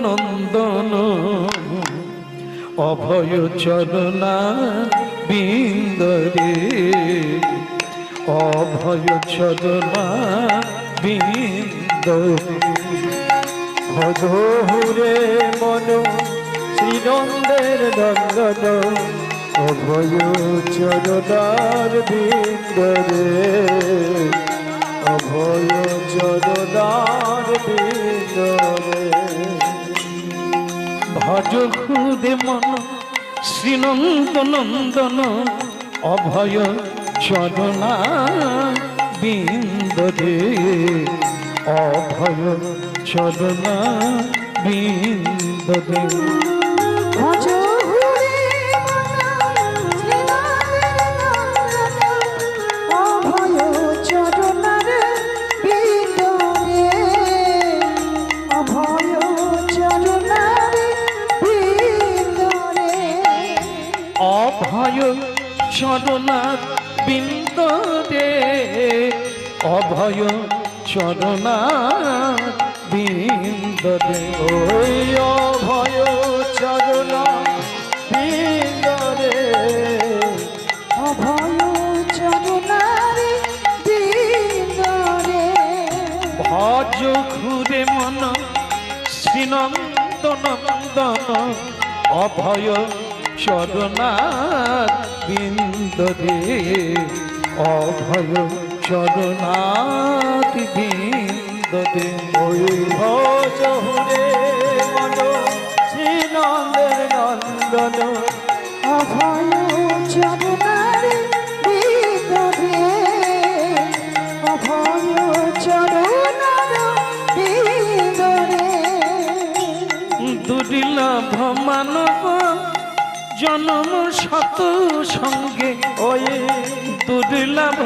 A: নন্দন, অভয় চরণা বিন্দরে, অভয় চরণা বিন্দ।
B: ভজহুরে মন শ্রীনন্দের নন্দন, অভয় চরণার বিন্দরে, অভয় চরণার বিন্দরে।
A: ভজ খুদে মন শ্রীনন্দ নন্দন, অভয় চরণা বিন্দরে, অভয় চরণা বিন্দরে। অভয় চরণার বিন্দরে, অভয় চরণার বিন্দরে।
B: ওই অভয় চরণা বিন্দরে,
C: অভয় চরণার বিন্দরে।
A: ভজ খুদে মন শ্রীনন্দ নন্দন, অভয় চরণার বিন্দরে, অভয় চরণার বিন্দরে।
B: ওই ভজহুরে মন শ্রীনন্দের নন্দন,
C: অভয় চরণার বিন্দরে, অভয় চরণার বিন্দরে।
A: দুর্লভ মানব জন্ম শত সঙ্গে,
B: ওই
A: দুর্লভ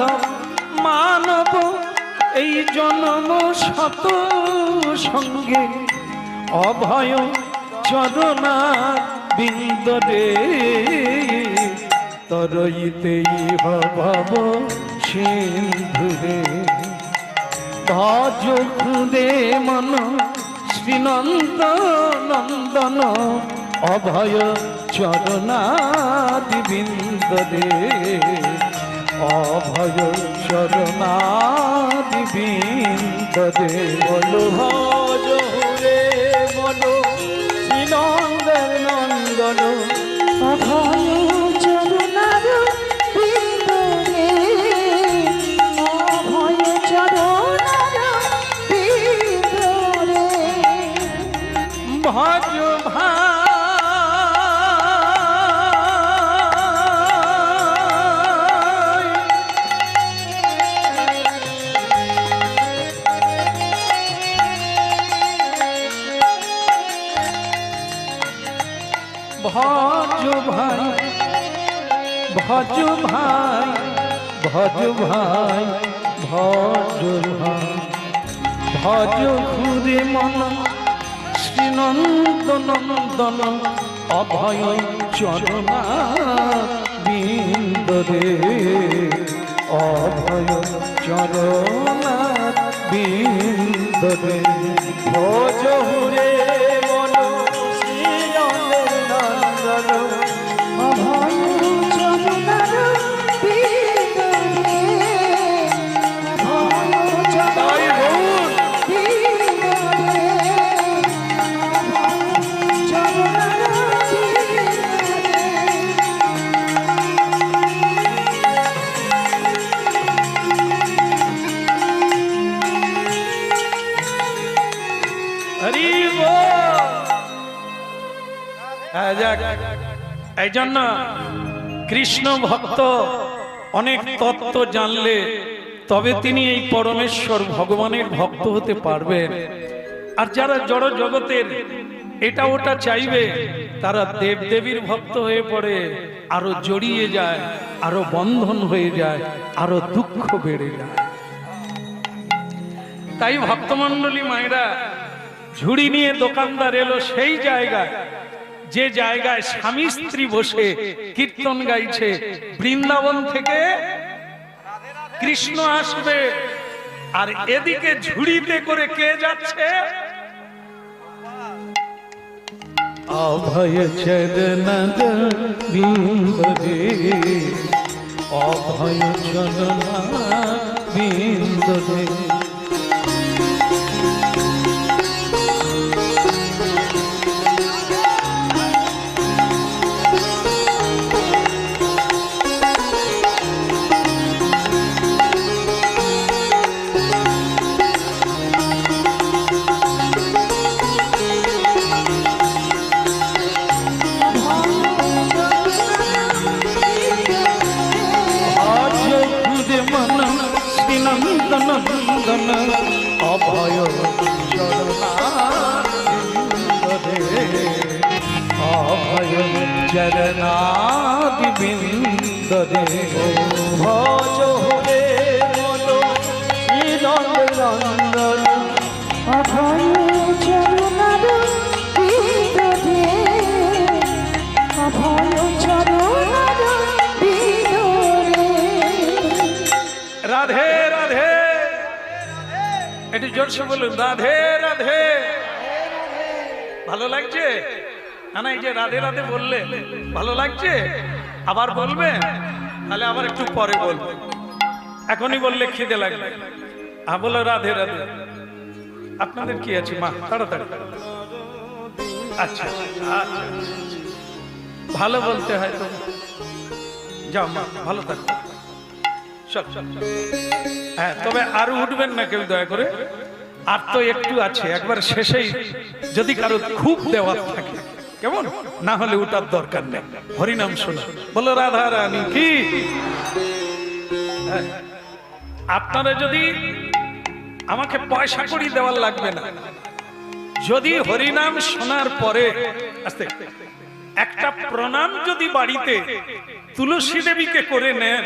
A: মানব এই জন্ম শত সঙ্গে, অভয় চরণা বিন্দরে, তরইতেই ভব সিন্ধুরে। ভজ খুদে মন শ্রীনন্দ নন্দন, অভয় চরণাদি বিন্দরে, অভয় চরণাদি বিন্দরে।
B: বলো ভজহুরে মন শ্রীনন্দের নন্দন,
C: অভয় চরণার বিন্দরে, অভয় চরণার বিন্দরে।
A: ভজ ভাই ভজ ভাই, ভজ ভাই, ভজ ভাই, ভজ ভাই। ভজ খুদে মন শ্রীনন্দ নন্দন, অভয় চরণা বিন্দরে, অভয় চরণা বিন্দরে।
B: ভজহুরে মন শ্রীনন্দের নন্দন,
C: অভয় চরণার বিন্দরে, অভয় চরণার বিন্দরে, অভয় চরণার বিন্দরে।
A: হরি বল। এই জন্য কৃষ্ণ ভক্ত অনেক তত্ত্ব জানলে তবে তিনি এই পরমেশ্বর ভগবানের ভক্ত হতে পারবেন। আর যারা জড় জগতের এটা ওটা চাইবে তারা দেব দেবীর ভক্ত হয়ে পড়ে, আরো জড়িয়ে যায়, আরো বন্ধন হয়ে যায়, আরো দুঃখ বেড়ে যায়। তাই ভক্তমণ্ডলী মায়েরা, ঝুড়ি নিয়ে দোকানদার এলো সেই জায়গায় যে জায়গায় স্বামী স্ত্রী বসে কীর্তন গাইছে। বৃন্দাবন থেকে কৃষ্ণ আসবে, আর এদিকে ঝুড়িতে করে কে যাচ্ছে?
B: অভয় চরণ বিন্দরে, অভয় চরণ বিন্দরে। নন্দন অভয় চরণাবিন্দরে, অভয় চরণাদি বিন্দরে। ভজ হে মন শ্রীনন্দন,
C: অভয় চরণার বিন্দরে, অভয় চরণার বিন্দরে।
A: রাধে রাধে, একটু জোরসে বলুন, রাধে রাধে। ভালো লাগছে না? এই যে রাধে রাধে বললে ভালো লাগছে, আবার বলবেন? তাহলে আবার একটু পরে বলবেন, এখনই বললে খিদে লাগবে। বলো রাধে রাধে। আপনাদের কি আছে মা? তাড়াতাড়ি। আচ্ছা আচ্ছা, ভালো বলতে হয় তো। যাও মা, ভালো থাকো। হ্যাঁ, তবে আর উঠবেন না কেউ দয়া করে, আর তো একটু আছে, একবার শেষেই যদি কারো খুব দেওয়ার থাকে, কেমন? না হলে উঠার দরকার নেই, হরিনাম শোনা। বলো রাধা রানী কি। আপনারা যদি আমাকে পয়সা করি দেওয়ার লাগবে না, যদি হরিনাম শোনার পরে আস্তে একটা প্রণাম যদি বাড়িতে তুলসী দেবীকে করে নেন,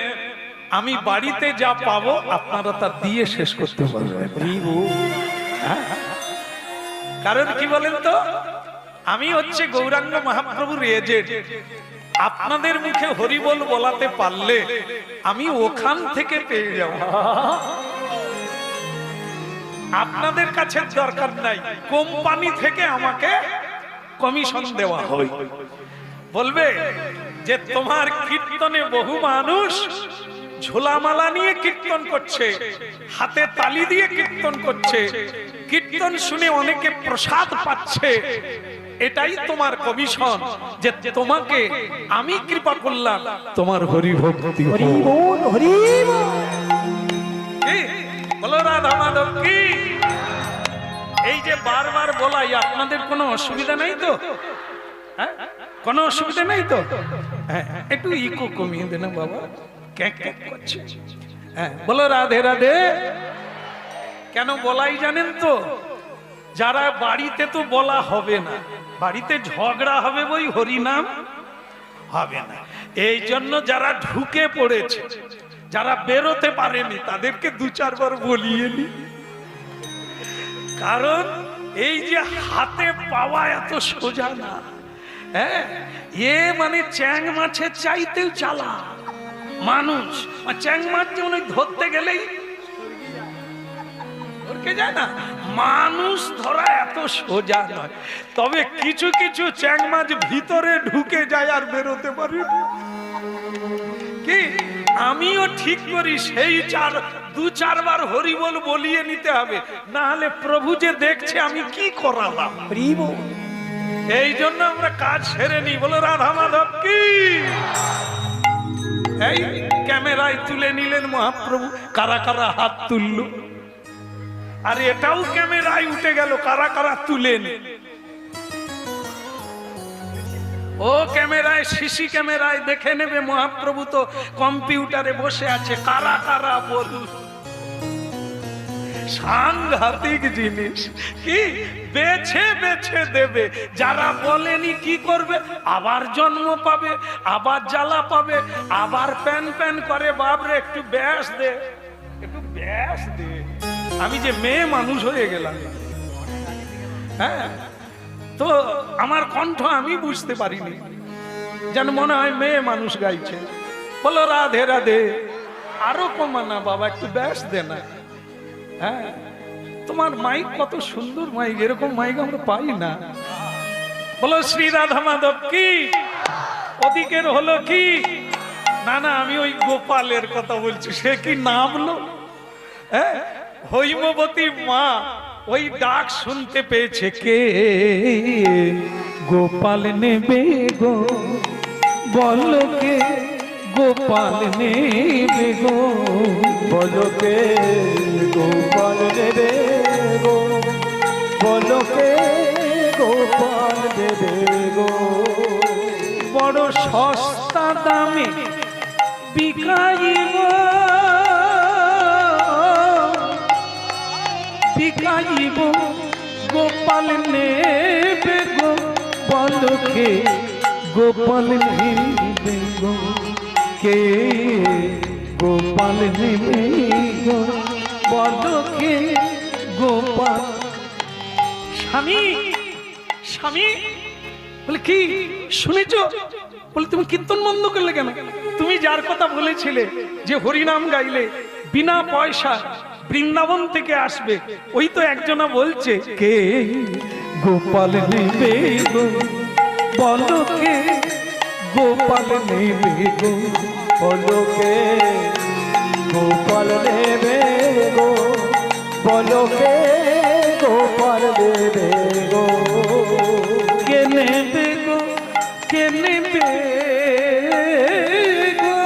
A: আমি বাড়িতে যা পাবো আপনারা তা দিয়ে শেষ করতে পারবেন। কারণ কি বলেন তো, আমি হচ্ছে গৌরাঙ্গ মহাপ্রভুর এজেন্ট। আপনাদের মুখে হরিবোল বলাতে পারলে আমি ওখান থেকে পেয়ে যাব। আপনাদের কাছে দরকার নাই, কোম্পানি থেকে আমাকে কমিশন দেওয়া হয়। বলবে যে তোমার কীর্তনে বহু মানুষ ঝোলামালা নিয়ে কীর্তন করছে, হাতে তালি দিয়ে কীর্তন করছে, কীর্তন শুনে অনেকে প্রসাদ পাচ্ছে, এটাই তোমার কমিশন, যে তোমাকে আমি কৃপা করলাম তোমার হরি ভক্তি।
C: হরি বল, হরি বল।
A: বলো রাধা মাধব কি। এই যে বারবার বলাই, আপনাদের কোনো অসুবিধা নাই তো? হ্যাঁ, কোনো অসুবিধা নাই তো? হ্যাঁ, একটু ইকো কমিয়ে দেন বাবা, ক্যাক ক্যাক করছে। হ্যাঁ, বলো রাধে রাধে। কেন বলাই জানেন তো? যারা বাড়িতে তো বলা হবে না, বাড়িতে ঝগড়া হবে, বই হরিনাম হবে না। এই জন্য যারা ঢুকে পড়েছে, যারা বেরোতে পারেনি, তাদেরকে দু চারবার বলিয়ে নি। কারণ এই যে হাতে পাওয়া এত সোজা না। হ্যাঁ, এ মানে চ্যাং মাছের চাইতেও চালা মানুষ। চ্যাং মাছ যেমন ধরতে গেলেই যায় না, মানুষ ধরা এত সোজা নয়। তবে কিছু কিছু চ্যাং মাছ ভিতরে ঢুকে যায় আর বেরোতে পারে কি। আমিও ঠিক করি সেই দু চারবার হরিবোল বলিয়ে নিতে হবে, না হলে প্রভু যে দেখছে আমি কি করালাম। এই জন্য আমরা কাজ সেরে নি। বলো রাধা মাধব কি। এই ক্যামেরায় তুলে নিলেন মহাপ্রভু, কারা কারা হাত তুলল, আর এটাও ক্যামেরায় উঠে গেল, কারা কারা তুলেন। ও ক্যামেরায়, সিসি ক্যামেরায় দেখে নেবে, মহাপ্রভু তো কম্পিউটারে বসে আছে, কারা কারা বল। সাংঘাতিক জিনিস, কি বেছে বেছে দেবে। যারা বলেনি কি করবে, আবার জন্ম পাবে, আবার জ্বালা পাবে, আবার প্যান প্যান করে, বাবরে একটু ব্যাস দে, একটু ব্যাস দে। আমি যে মেয়ে মানুষ হয়ে গেলাম, হ্যাঁ, তো আমার কণ্ঠ আমি বুঝতে পারিনি, যেন মনে হয় মেয়ে মানুষ গাইছে। বলো রাধে রাধে, আরো কমানা বাবা, একটু ব্যাস দে না। হ্যাঁ, তোমার মাইক কত সুন্দর মাইক, এরকম মাইক আমরা পাই না। বলো শ্রী রাধা মাধব কি, ওদিকের হলো কি। না না, আমি ওই গোপালের কথা বলছি, সে কি নামলো। হ্যাঁ, হৈমবতী মা ওই ডাক শুনতে পেয়েছে, কে গোপাল নেবে গো, বলো কে গোপাল নেবে গো,
B: বলো কে গোপাল দেবে গো, বলো কে গোপাল দেবে গো।
A: বড় সস্তা দামে বিকাইব, বিকাইব গোপাল নেবে গো, বলো কে গোপাল নেবে গো, কে গোপাল নেবে গো, বলো কে গোপাল। স্বামী, স্বামী বলে কি শুনেছ? বলে তুমি কীর্তন বন্ধ করলে কেন? তুমি যার কথা বলেছিলে যে হরিনাম গাইলে বিনা পয়সা বৃন্দাবন থেকে আসবে, ওই তো একজনা বলছে, কে গোপাল নেবে গো, বলো কে গোপাল নেবে গো,
B: বলো কে গোপাল দেবে গো, বলো কে গোপাল দেবে গো।
A: কে নেবে গো, কে নেবে গো,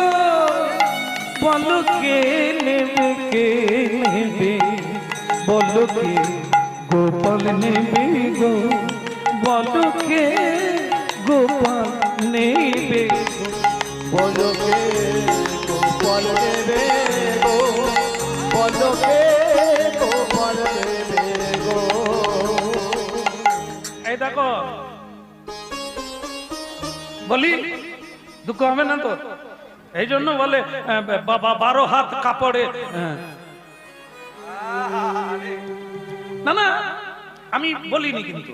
A: বলো কে নেবে, কে নেবে, বলো কে গোপাল নেবে গো, বলো কে গোপাল নেবে গো।
B: বলো কে গোপাল দেবে গো, বলো কে গোপাল দেবে গো।
A: এই দেখো, বলি দুঃখ হবে না তো? এই জন্য বলে বাবা 12 হাত কাপড়ে। না না, আমি বলিনি কিন্তু।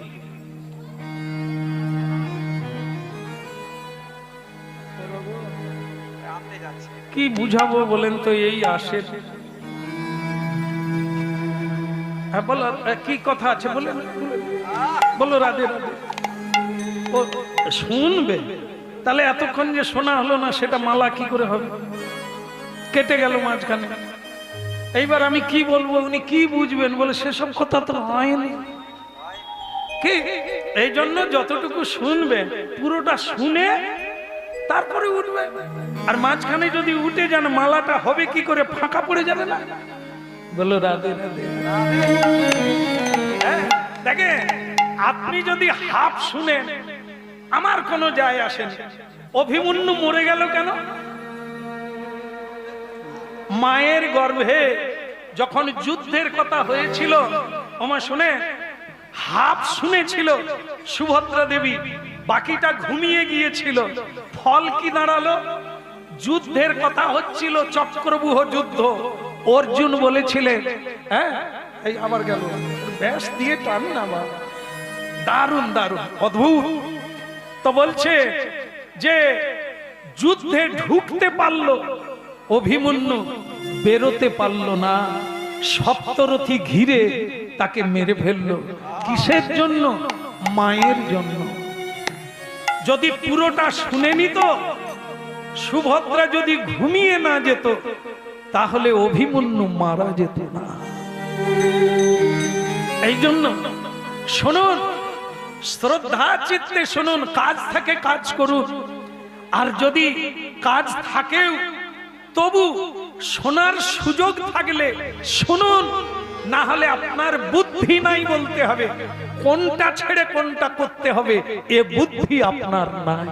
A: কি বুঝাবো বলেন তো, এই আসে। হ্যাঁ বলো, কি কথা আছে বলেন, বলো রাধে রাধে। ও শুনবে, তাহলে এতক্ষণ যে শোনা হলো না, সেটা মালা কি করে হবে? কেটে গেল মাঝখানে। এইবার আমি কি বলবো, উনি কি বুঝবেন? বলে সেসব কথা তো হয়নি। কি এই জন্য যতটুকু শুনবেন পুরোটা শুনে তারপরে উঠবে। আর মাঝখানে যদি উঠে যান, মালাটা হবে কি করে? ফাঁকা পড়ে যাবে না। বলো রাধে রাধে। দেখে, আপনি যদি হাফ শুনেন, আমার কোনো যায় আসে না। অভিমন্যু মরে গেল কেন? মায়ের গর্ভে যখন যুদ্ধের কথা হয়েছিল, ওমা শুনে হাফ শুনেছিল সুভদ্রা দেবী, বাকিটা ঘুমিয়ে গিয়েছিল। ফল কি দাঁড়ালো? যুদ্ধের কথা হচ্ছিল, চক্রব্যূহ যুদ্ধ। অর্জুন বলেছিলেন, হ্যাঁ এই আবার গেল, ব্যাস দিয়ে টান না বা, দারুণ দারুণ অদ্ভুত। তো বলছে যে যুদ্ধে ঢুকতে পারলো অভিমন্যু, বেরোতে পারলো না। সপ্তরথী ঘিরে তাকে মেরে ফেললো। কিসের জন্য? মায়ের জন্য। যদি পুরোটা শুনে নিত, সুভদ্রা যদি ঘুমিয়ে না যেত, তাহলে অভিমন্যু মারা যেত না। এই জন্য শুনুন, শ্রদ্ধা চিত্তে শুনুন, কাজ থাকে কাজ করুন। আর যদি কাজ থাকেও, তবু শোনার সুযোগ থাকলে শুনুন। না হলে আপনার বুদ্ধি নাই বলতে হবে, কোনটা ছেড়ে কোনটা করতে হবে এ বুদ্ধি আপনার নাই।